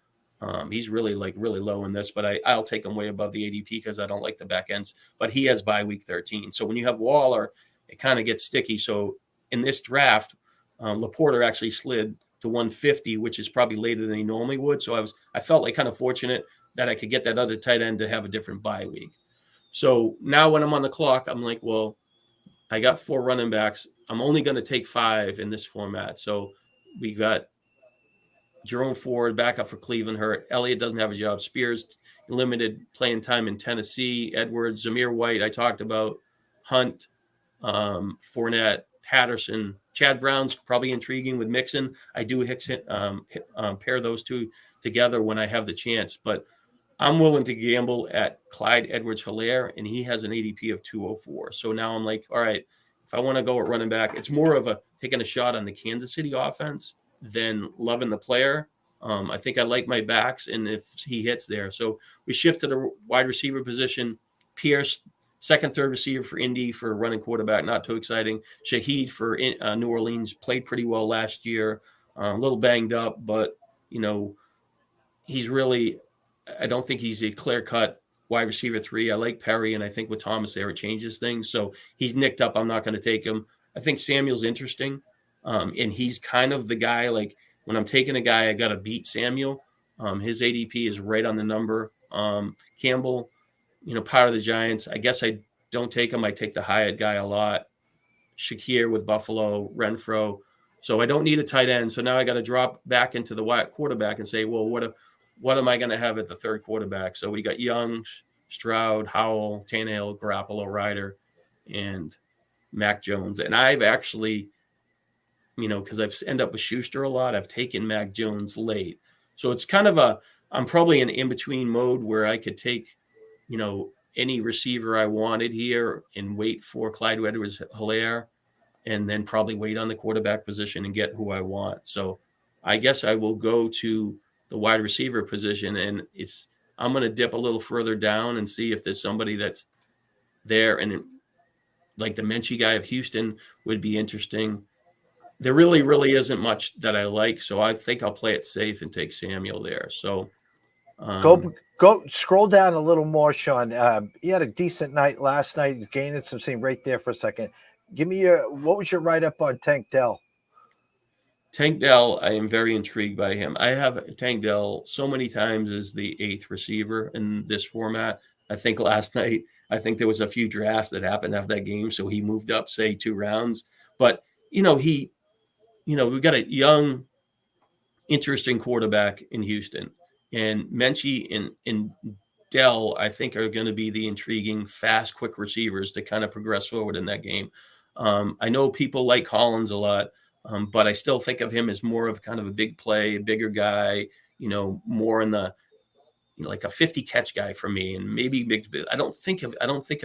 He's really low in this, but I'll take him way above the ADP because I don't like the back ends. But he has bye week 13. So when you have Waller, it kind of gets sticky. So in this draft, Laporta actually slid to 150, which is probably later than he normally would. So I felt like kind of fortunate that I could get that other tight end to have a different bye week. So now when I'm on the clock, I'm like, well, I got 4 running backs. I'm only going to take 5 in this format. So we got Jerome Ford back up for Cleveland hurt. Elliott doesn't have a job. Spears limited playing time in Tennessee. Edwards, Zamir White, I talked about. Hunt, Fournette, Patterson. Chad Brown's probably intriguing with Mixon. I do pair those two together when I have the chance. But I'm willing to gamble at Clyde Edwards-Helaire, and he has an ADP of 204. So now I'm like, all right, if I want to go at running back, it's more of taking a shot on the Kansas City offense than loving the player. I think I like my backs, and if he hits there. So we shift to the wide receiver position. Pierce, second, third receiver for Indy for running quarterback, not too exciting. Shaheed for New Orleans, played pretty well last year, a little banged up, but, he's really – I don't think he's a clear-cut wide receiver 3. I like Perry, and I think with Thomas there, it changes things. So he's nicked up. I'm not going to take him. I think Samuel's interesting, and he's kind of the guy, like, when I'm taking a guy, I got to beat Samuel. His ADP is right on the number. Campbell, part of the Giants. I guess I don't take him. I take the Hyatt guy a lot. Shakir with Buffalo, Renfro. So I don't need a tight end. So now I got to drop back into the wide quarterback and say, well, what am I going to have at the third quarterback? So we got Young, Stroud, Howell, Tannehill, Garoppolo, Ryder, and Mac Jones. And I've actually, because I've ended up with Schuster a lot, I've taken Mac Jones late. So it's kind of I'm probably in in-between mode where I could take, any receiver I wanted here and wait for Clyde Edwards-Helaire, and then probably wait on the quarterback position and get who I want. So I guess I will go to the wide receiver position, and I'm going to dip a little further down and see if there's somebody that's there. And like the Menchie guy of Houston would be interesting. There really isn't much that I like. So I think I'll play it safe and take Samuel there. So go scroll down a little more, Shawn. He had a decent night last night. He's gaining some steam right there for a second. Give me what was your write-up on Tank Dell? Tank Dell, I am very intrigued by him. I have Tank Dell so many times as the 8th receiver in this format. I think last night, there was a few drafts that happened after that game, so he moved up, say, 2 rounds. But, we've got a young, interesting quarterback in Houston. And Menchie and Dell, I think, are going to be the intriguing, fast, quick receivers to kind of progress forward in that game. I know people like Collins a lot. But I still think of him as more of kind of a big play, a bigger guy, more in the like a 50 catch guy for me, and maybe big. I don't think of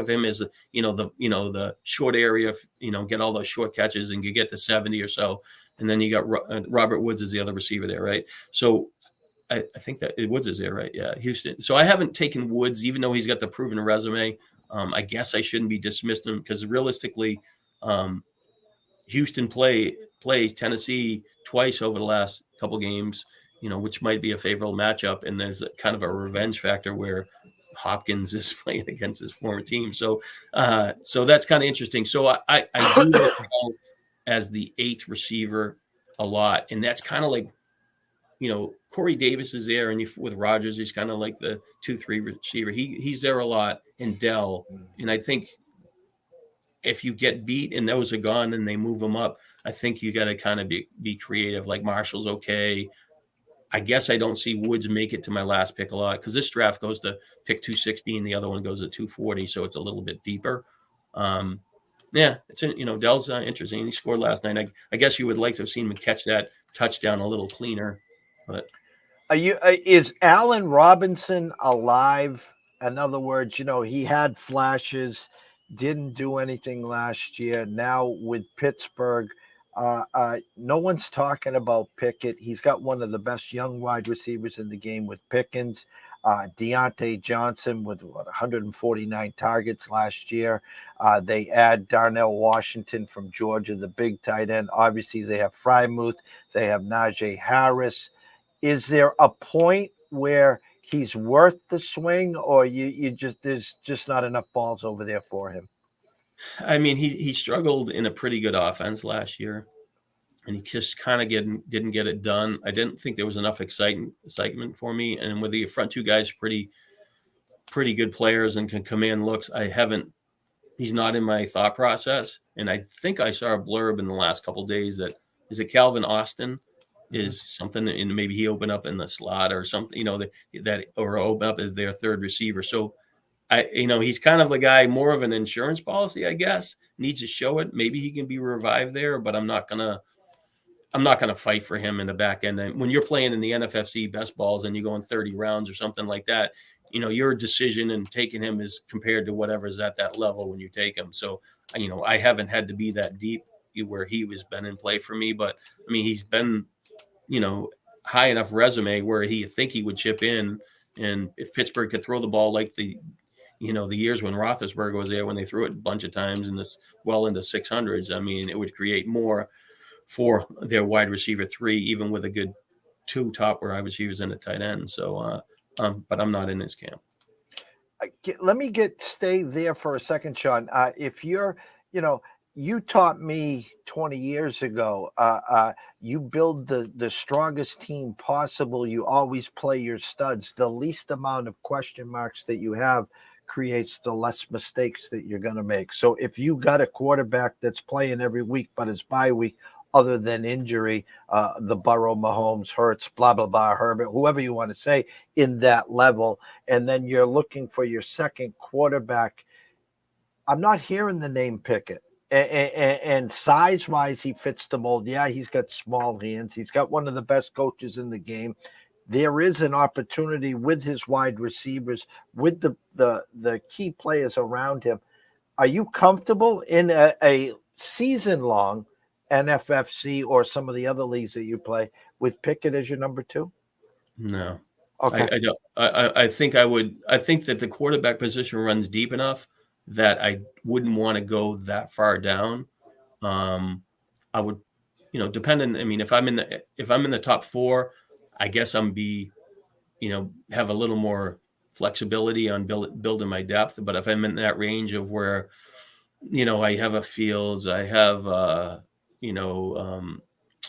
him as the short area, get all those short catches and you get to 70 or so, and then you got Robert Woods as the other receiver there, right? So I think that Woods is there, right? Yeah, Houston. So I haven't taken Woods, even though he's got the proven resume. I guess I shouldn't be dismissing him because realistically, Houston plays Tennessee twice over the last couple games, which might be a favorable matchup. And there's kind of a revenge factor where Hopkins is playing against his former team. So that's kind of interesting. So I do look as the 8th receiver a lot. And that's kind of like, Corey Davis is there, and with Rodgers, he's kind of like the 2-3 receiver. He's there a lot, and Dell. And I think if you get beat and those are gone and they move them up, I think you got to kind of be creative. Like Marshall's okay. I guess I don't see Woods make it to my last pick a lot because this draft goes to pick 260 and the other one goes to 240, so it's a little bit deeper. It's Dell's interesting. He scored last night. I guess you would like to have seen him catch that touchdown a little cleaner. But is Allen Robinson alive? In other words, he had flashes. Didn't do anything last year. Now with Pittsburgh, no one's talking about Pickett. He's got one of the best young wide receivers in the game with Pickens. Deontay Johnson with 149 targets last year. They add Darnell Washington from Georgia, the big tight end. Obviously, they have Frymouth. They have Najee Harris. Is there a point where he's worth the swing, or there's just not enough balls over there for him? I mean, he struggled in a pretty good offense last year. and he just kind of didn't get it done. I didn't think there was enough excitement for me. And with the front two guys, pretty good players and can command looks, he's not in my thought process. And I think I saw a blurb in the last couple of days that is it Calvin Austin is something, and maybe he opened up in the slot or something, that or open up as their third receiver. So he's kind of the guy, more of an insurance policy, I guess. Needs to show it. Maybe he can be revived there, but I'm not gonna fight for him in the back end. And when you're playing in the NFFC best balls and you're going 30 rounds or something like that, your decision in taking him is compared to whatever's at that level when you take him. So, I haven't had to be that deep where he was been in play for me, but I mean, he's been, high enough resume where he would chip in. And if Pittsburgh could throw the ball like the years when Roethlisberger was there, when they threw it a bunch of times and this well into 600s, I mean, it would create more for their wide receiver 3, even with a good 2 top wide receivers and a tight end. So, but I'm not in this camp. Let me stay there for a second, Shawn. If you're, you taught me 20 years ago, you build the strongest team possible. You always play your studs. The least amount of question marks that you have creates the less mistakes that you're going to make. So if you got a quarterback that's playing every week, but it's bye week, other than injury, the Burrow, Mahomes, Hurts, blah, blah, blah, Herbert, whoever you want to say in that level, and then you're looking for your second quarterback, I'm not hearing the name Pickett. And size-wise, he fits the mold. Yeah, he's got small hands. He's got one of the best coaches in the game. There is an opportunity with his wide receivers, with the key players around him. Are you comfortable in a season-long NFFC or some of the other leagues that you play with Pickett as your number 2? No. Okay. I don't. I think I would. I think that the quarterback position runs deep enough that I wouldn't want to go that far down. I would, depending. I mean, if I'm in the top 4, I guess have a little more flexibility on building my depth. But if I'm in that range of where, I have a Fields, I have a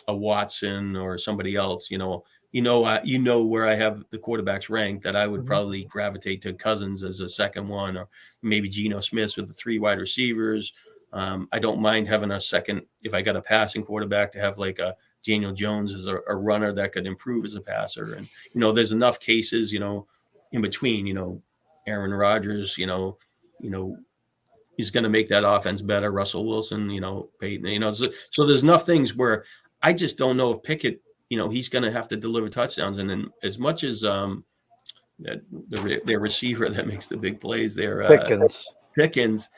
Watson or somebody else, where I have the quarterbacks ranked, that I would probably gravitate to Cousins as a second one, or maybe Geno Smith with the 3 wide receivers. I don't mind having a second, if I got a passing quarterback, to have like a Daniel Jones as a runner that could improve as a passer. And, there's enough cases, in between, Aaron Rodgers, he's going to make that offense better. Russell Wilson, Peyton, so there's enough things where I just don't know if Pickett, he's going to have to deliver touchdowns. And then as much as their receiver that makes the big plays there, Pickens,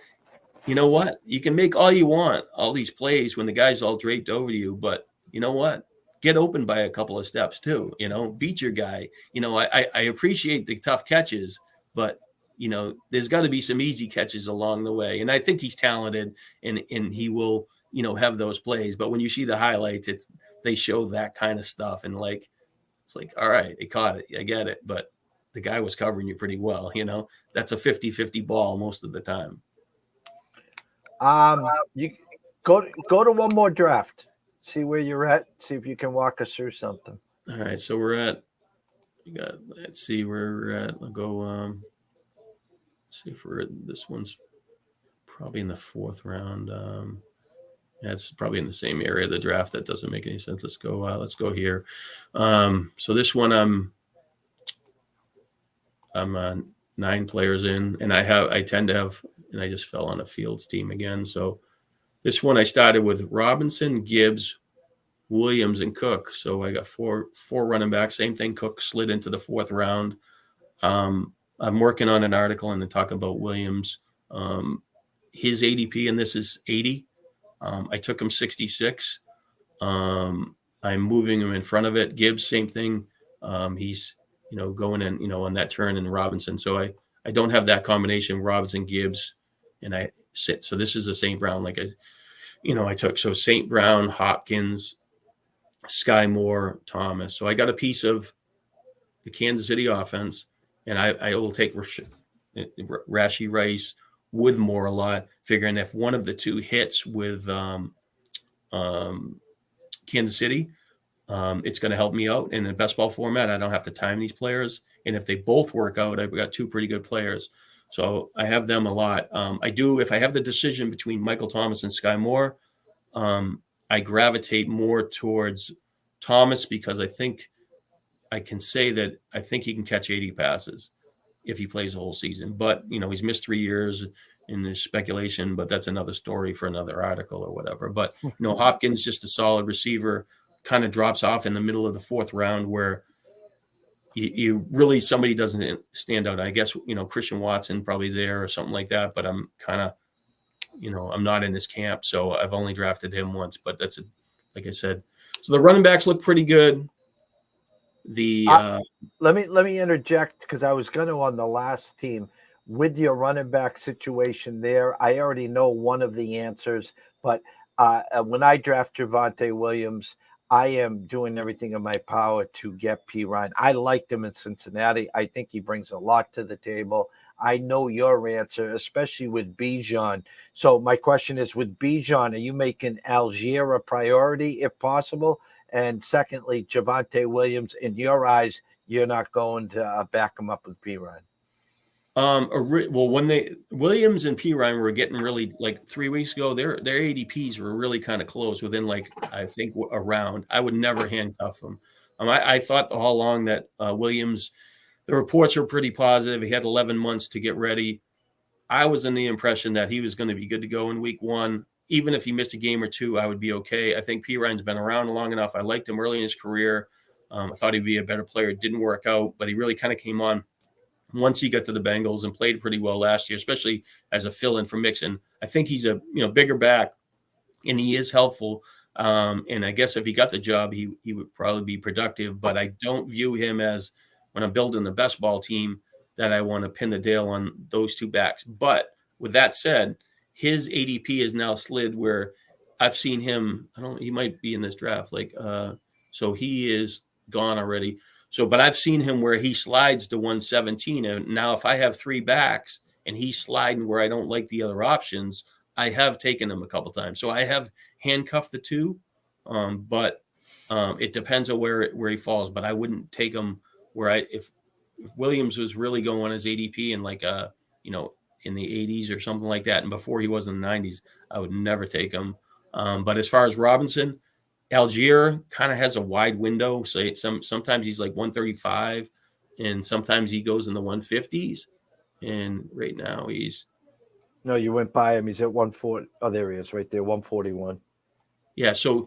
you know what? You can make all you want, all these plays when the guy's all draped over you, but you know what? Get open by a couple of steps too, beat your guy. I appreciate the tough catches, but there's got to be some easy catches along the way. And I think he's talented and he will, have those plays. But when you see the highlights, they show that kind of stuff. And it's like, all right, he caught it. I get it. But the guy was covering you pretty well. That's a 50-50 ball most of the time. You go to one more draft, see where you're at, see if you can walk us through something. All right. So let's see where we're at. I'll go, see if this one's probably in the 4th round. Yeah, it's probably in the same area of the draft. That doesn't make any sense. Let's go here. So this one I'm 9 players in, and I tend to have, and I just fell on a Fields team again. So this one I started with Robinson, Gibbs, Williams, and Cook. So I got four running backs. Same thing. Cook slid into the 4th round. I'm working on an article and to talk about Williams. His ADP, and this is 80. I took him 66. I'm moving him in front of it. Gibbs, same thing. He's, going in, on that turn, in Robinson. So I don't have that combination, Robinson, Gibbs, and I sit. So this is the St. Brown, I took. So St. Brown, Hopkins, Sky Moore, Thomas. So I got a piece of the Kansas City offense, and I will take Rashee Rice with Moore a lot, figuring if one of the 2 hits with Kansas City. It's going to help me out in the best ball format. I don't have to time these players. And if they both work out, I've got two pretty good players. So I have them a lot. I do, if I have the decision between Michael Thomas and Sky Moore, I gravitate more towards Thomas because I think I can say that I think he can catch 80 passes if he plays the whole season. But, he's missed 3 years in this speculation, but that's another story for another article or whatever. But, Hopkins, just a solid receiver, kind of drops off in the middle of the fourth round where you really, somebody doesn't stand out. I guess, Christian Watson probably there or something like that, but I'm kind of, I'm not in this camp. So I've only drafted him once, but that's like I said. So the running backs look pretty good. Let me interject because I was going to on the last team with your running back situation there. I already know one of the answers, but when I draft Javonte Williams, I am doing everything in my power to get P. Ryan. I liked him in Cincinnati. I think he brings a lot to the table. I know your answer, especially with Bijan. So my question is, with Bijan, are you making Algier a priority if possible? And secondly, Javonte Williams, in your eyes, you're not going to back him up with P. Ryan. Well, when Williams and P. Ryan were getting really, like 3 weeks ago, their ADPs were really kind of close within, like, I think a round. I would never handcuff them. I thought all along that Williams, the reports were pretty positive. He had 11 months to get ready. I was in the impression that he was going to be good to go in week 1. Even if he missed a game or two, I would be okay. I think P. Ryan's been around long enough. I liked him early in his career. I thought he'd be a better player. It didn't work out, but he really kind of came on once he got to the Bengals and played pretty well last year, especially as a fill-in for Mixon. I think he's a bigger back, and he is helpful. And I guess if he got the job, he would probably be productive. But I don't view him as, when I'm building the best ball team, that I want to pin the tail on those two backs. But with that said, his ADP is now slid where I've seen him. He might be in this draft. So he is gone already. But I've seen him where he slides to 117. And now if I have 3 backs and he's sliding where I don't like the other options, I have taken him a couple times. So I have handcuffed the 2, but it depends on where he falls. But I wouldn't take him where if Williams was really going as ADP and in the 80s or something like that, and before he was in the 90s, I would never take him. But as far as Robinson, Algier kind of has a wide window. So sometimes he's like 135, and sometimes he goes in the 150s. And right now No, you went by him. He's at 140. Oh, there he is, right there, 141. Yeah, so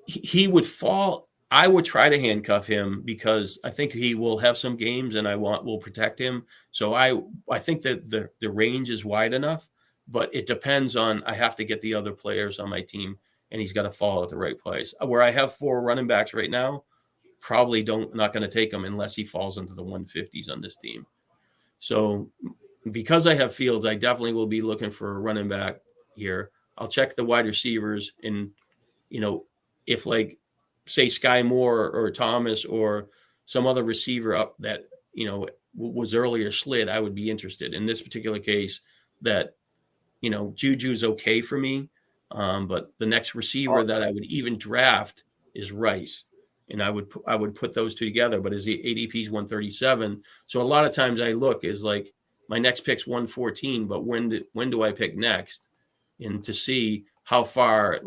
he would fall. I would try to handcuff him because I think he will have some games, and will protect him. So I think that the range is wide enough, but it depends on. I have to get the other players on my team, and he's got to fall at the right place. Where I have 4 running backs right now, probably not going to take him unless he falls into the 150s on this team. So because I have Fields, I definitely will be looking for a running back here. I'll check the wide receivers, and if say Sky Moore or Thomas or some other receiver up that was earlier slid, I would be interested. In this particular case, that Juju's okay for me. But the next receiver that I would even draft is Rice, and I would put those two together. But his ADP is 137, so a lot of times I look is like my next pick's 114, but when do I pick next, and to see how far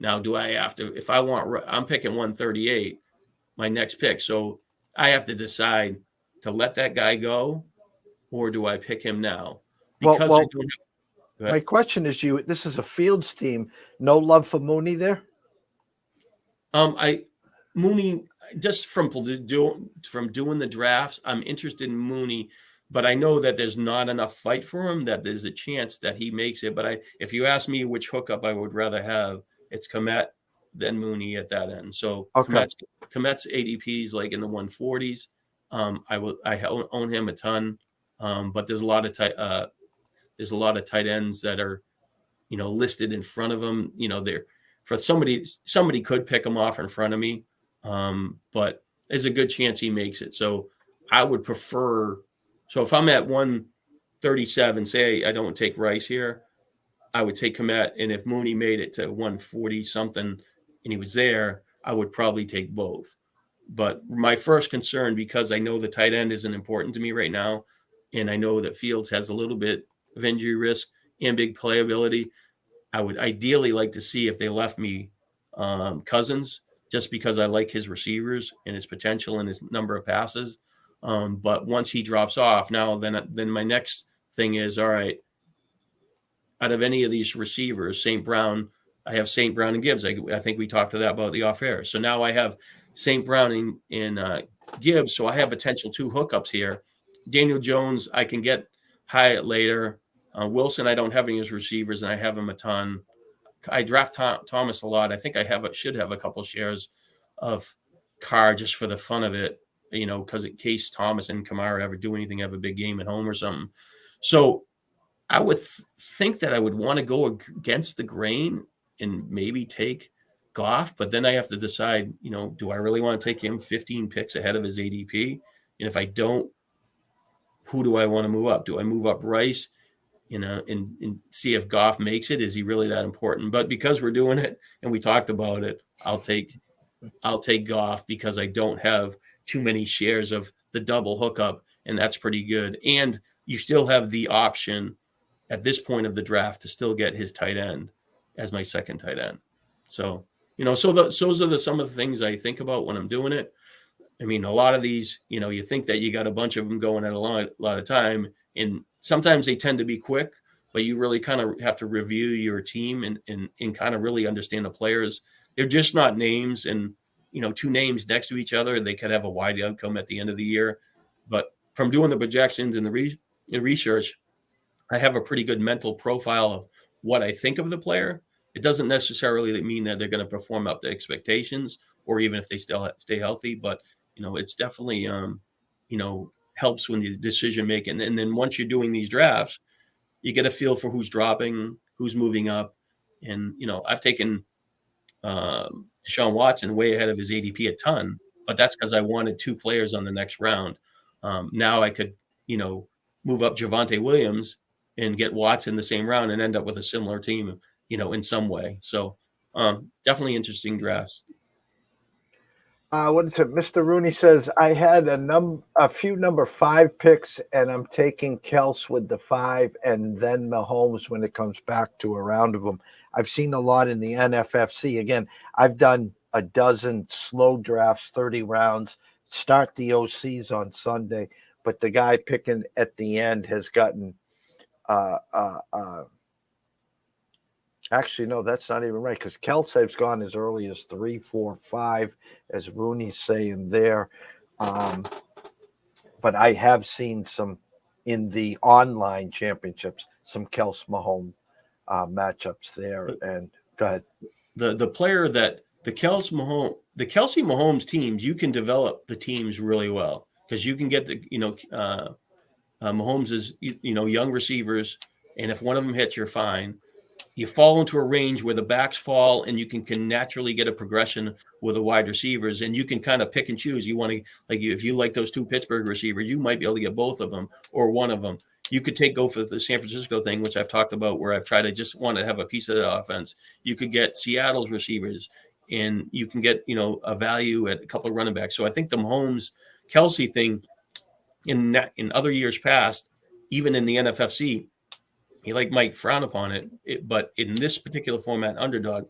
now do I have to, if I'm picking 138, my next pick, so I have to decide to let that guy go, or do I pick him now? Because I don't have. My question is, this is a Fields team. No love for Mooney there? Mooney, just from doing the drafts, I'm interested in Mooney, but I know that there's not enough fight for him, that there's a chance that he makes it. But if you ask me which hookup I would rather have, it's Kmet than Mooney at that end. So okay. Kmet's ADP's like in the 140s. I own him a ton, but there's a lot of tight ends that are, listed in front of him. They're for somebody could pick him off in front of me, but there's a good chance he makes it. So I would prefer. So if I'm at 137, say I don't take Rice here, I would take Kmet, and if Mooney made it to 140 something, and he was there, I would probably take both. But my first concern, because I know the tight end isn't important to me right now, and I know that Fields has a little bit of injury risk and big playability, I would ideally like to see if they left me Cousins, just because I like his receivers and his potential and his number of passes. But once he drops off, now then my next thing is, all right, out of any of these receivers, St. Brown, I have St. Brown and Gibbs. I think we talked to that about the off air. So now I have St. Brown and Gibbs. So I have potential 2 hookups here. Daniel Jones, I can get Hyatt later. Wilson, I don't have any of his receivers, and I have him a ton. I draft Thomas a lot. I think should have a couple shares of Carr just for the fun of it, because in case Thomas and Kamara ever do anything, have a big game at home or something. So I would think that I would want to go against the grain and maybe take Goff, but then I have to decide, do I really want to take him 15 picks ahead of his ADP? And if I don't, who do I want to move up? Do I move up Rice, and see if Goff makes it? Is he really that important? But because we're doing it and we talked about it, I'll take Goff because I don't have too many shares of the double hookup, and that's pretty good. And you still have the option at this point of the draft to still get his tight end as my second tight end. So, those are some of the things I think about when I'm doing it. I mean, a lot of these, you think that you got a bunch of them going at a lot of time, and sometimes they tend to be quick, but you really kind of have to review your team and kind of really understand the players. They're just not names, and, 2 names next to each other, they could have a wide outcome at the end of the year. But from doing the projections and the research, I have a pretty good mental profile of what I think of the player. It doesn't necessarily mean that they're going to perform up to expectations, or even if they still stay healthy. But, it's definitely, helps when the decision making. And then once you're doing these drafts, you get a feel for who's dropping, who's moving up. And, I've taken Deshaun Watson way ahead of his ADP a ton, but that's because I wanted 2 players on the next round. Now I could, move up Javonte Williams and get Watson the same round and end up with a similar team, in some way. So definitely interesting drafts. What is it? Mr. Rooney says, I had a few number 5 picks, and I'm taking Kels with the 5 and then Mahomes when it comes back to a round of them. I've seen a lot in the NFFC. Again, I've done a dozen slow drafts, 30 rounds, start the OCs on Sunday, but the guy picking at the end has gotten actually, no, that's not even right, because Kelsey's gone as early as 3, 4, 5, as Rooney's saying there. But I have seen some in the online championships, some Kels Mahomes matchups there. And go ahead. The player that the Kelsey Mahomes teams, you can develop the teams really well, because you can get Mahomes is young receivers, and if one of them hits, you're fine. You fall into a range where the backs fall, and you can naturally get a progression with the wide receivers, and you can kind of pick and choose. You want to, if you like those 2 Pittsburgh receivers, you might be able to get both of them or one of them. You could go for the San Francisco thing, which I've talked about, where I've tried to just want to have a piece of that offense. You could get Seattle's receivers, and you can get, a value at a couple of running backs. So I think the Mahomes Kelsey thing in other years past, even in the NFFC, he might frown upon it, but in this particular format, underdog,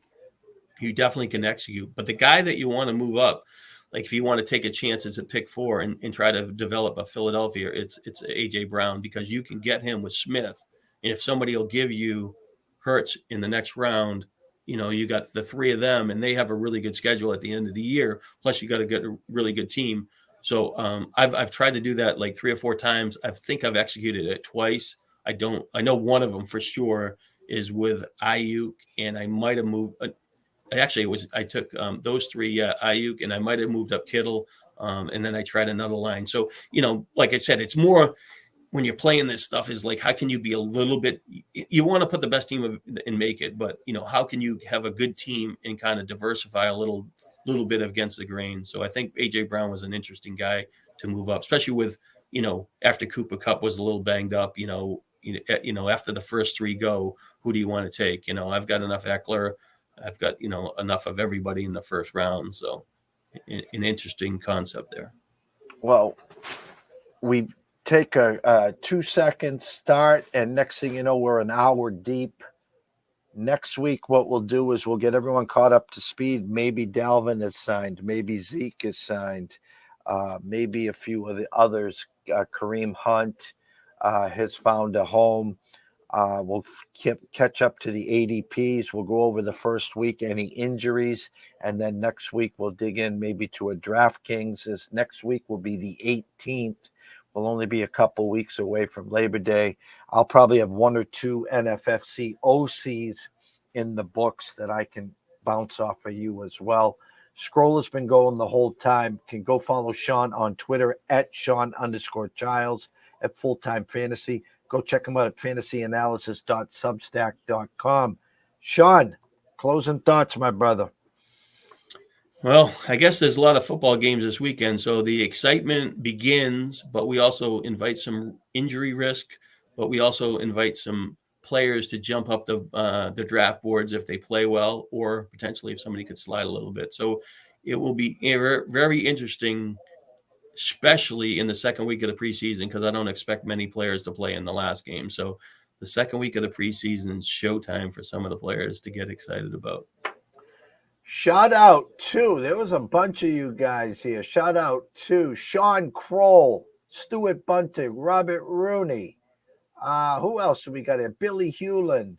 you definitely can execute. But the guy that you want to move up, if you want to take a chance as a pick 4 and try to develop a Philadelphia, it's AJ Brown, because you can get him with Smith. And if somebody will give you Hurts in the next round, you got the 3 of them, and they have a really good schedule at the end of the year. Plus, you got a really good team. So I've tried to do that 3 or 4 times. I think I've executed it twice. I know one of them for sure is with Ayuk, and I might have moved. I took those 3, Ayuk, and I might have moved up Kittle, and then I tried another line. So, like I said, it's more when you're playing this stuff is how can you be a little bit, you want to put the best team and make it, but how can you have a good team and kind of diversify a little bit against the grain? So I think AJ Brown was an interesting guy to move up, especially with, after Cooper Kupp was a little banged up, after the first 3 go, who do you want to take? I've got enough Eckler. I've got, enough of everybody in the first round. So an interesting concept there. Well, we take a 2-second start, and next thing you know, we're an hour deep. Next week, what we'll do is we'll get everyone caught up to speed. Maybe Dalvin is signed. Maybe Zeke is signed. Maybe a few of the others. Kareem Hunt has found a home. We'll catch up to the ADPs. We'll go over the first week, any injuries. And then next week, we'll dig in maybe to a DraftKings. This next week will be the 18th. We'll only be a couple weeks away from Labor Day. I'll probably have 1 or 2 NFFC OCs in the books that I can bounce off of you as well. Scroll has been going the whole time. Can go follow Shawn on Twitter at Shawn_Childs at Full-Time Fantasy. Go check him out at fantasyanalysis.substack.com. Shawn, closing thoughts, my brother. Well, I guess there's a lot of football games this weekend, so the excitement begins, but we also invite some injury risk, but we also invite some players to jump up the draft boards if they play well, or potentially if somebody could slide a little bit. So it will be very interesting, especially in the second week of the preseason, because I don't expect many players to play in the last game. So the second week of the preseason is showtime for some of the players to get excited about. Shout out to, there was a bunch of you guys here. Shout out to Sean Kroll, Stuart Bunting, Robert Rooney. Who else do we got here? Billy Hewlin,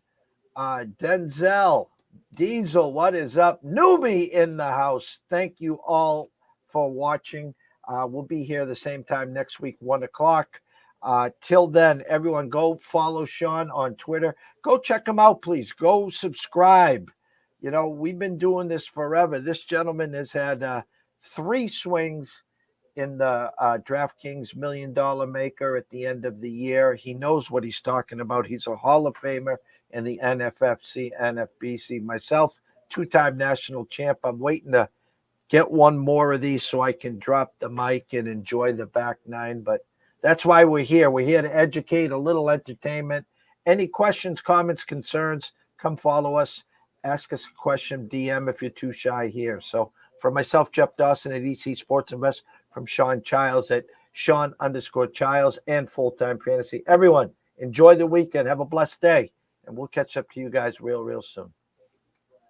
Denzel, Diesel, what is up? Newbie in the house. Thank you all for watching. We'll be here the same time next week, 1 o'clock. Till then, everyone go follow Shawn on Twitter. Go check him out, please. Go subscribe. We've been doing this forever. This gentleman has had 3 swings in the DraftKings $1 Million Maker at the end of the year. He knows what he's talking about. He's a Hall of Famer in the NFFC, NFBC. Myself, 2-time national champ. I'm waiting to get one more of these so I can drop the mic and enjoy the back nine. But that's why we're here. We're here to educate, a little entertainment. Any questions, comments, concerns, come follow us. Ask us a question, DM if you're too shy here. So for myself, Jeff Dawson at EC Sports Invest, from Shawn Childs at Shawn_Childs and Full-Time Fantasy. Everyone, enjoy the weekend. Have a blessed day. And we'll catch up to you guys real soon.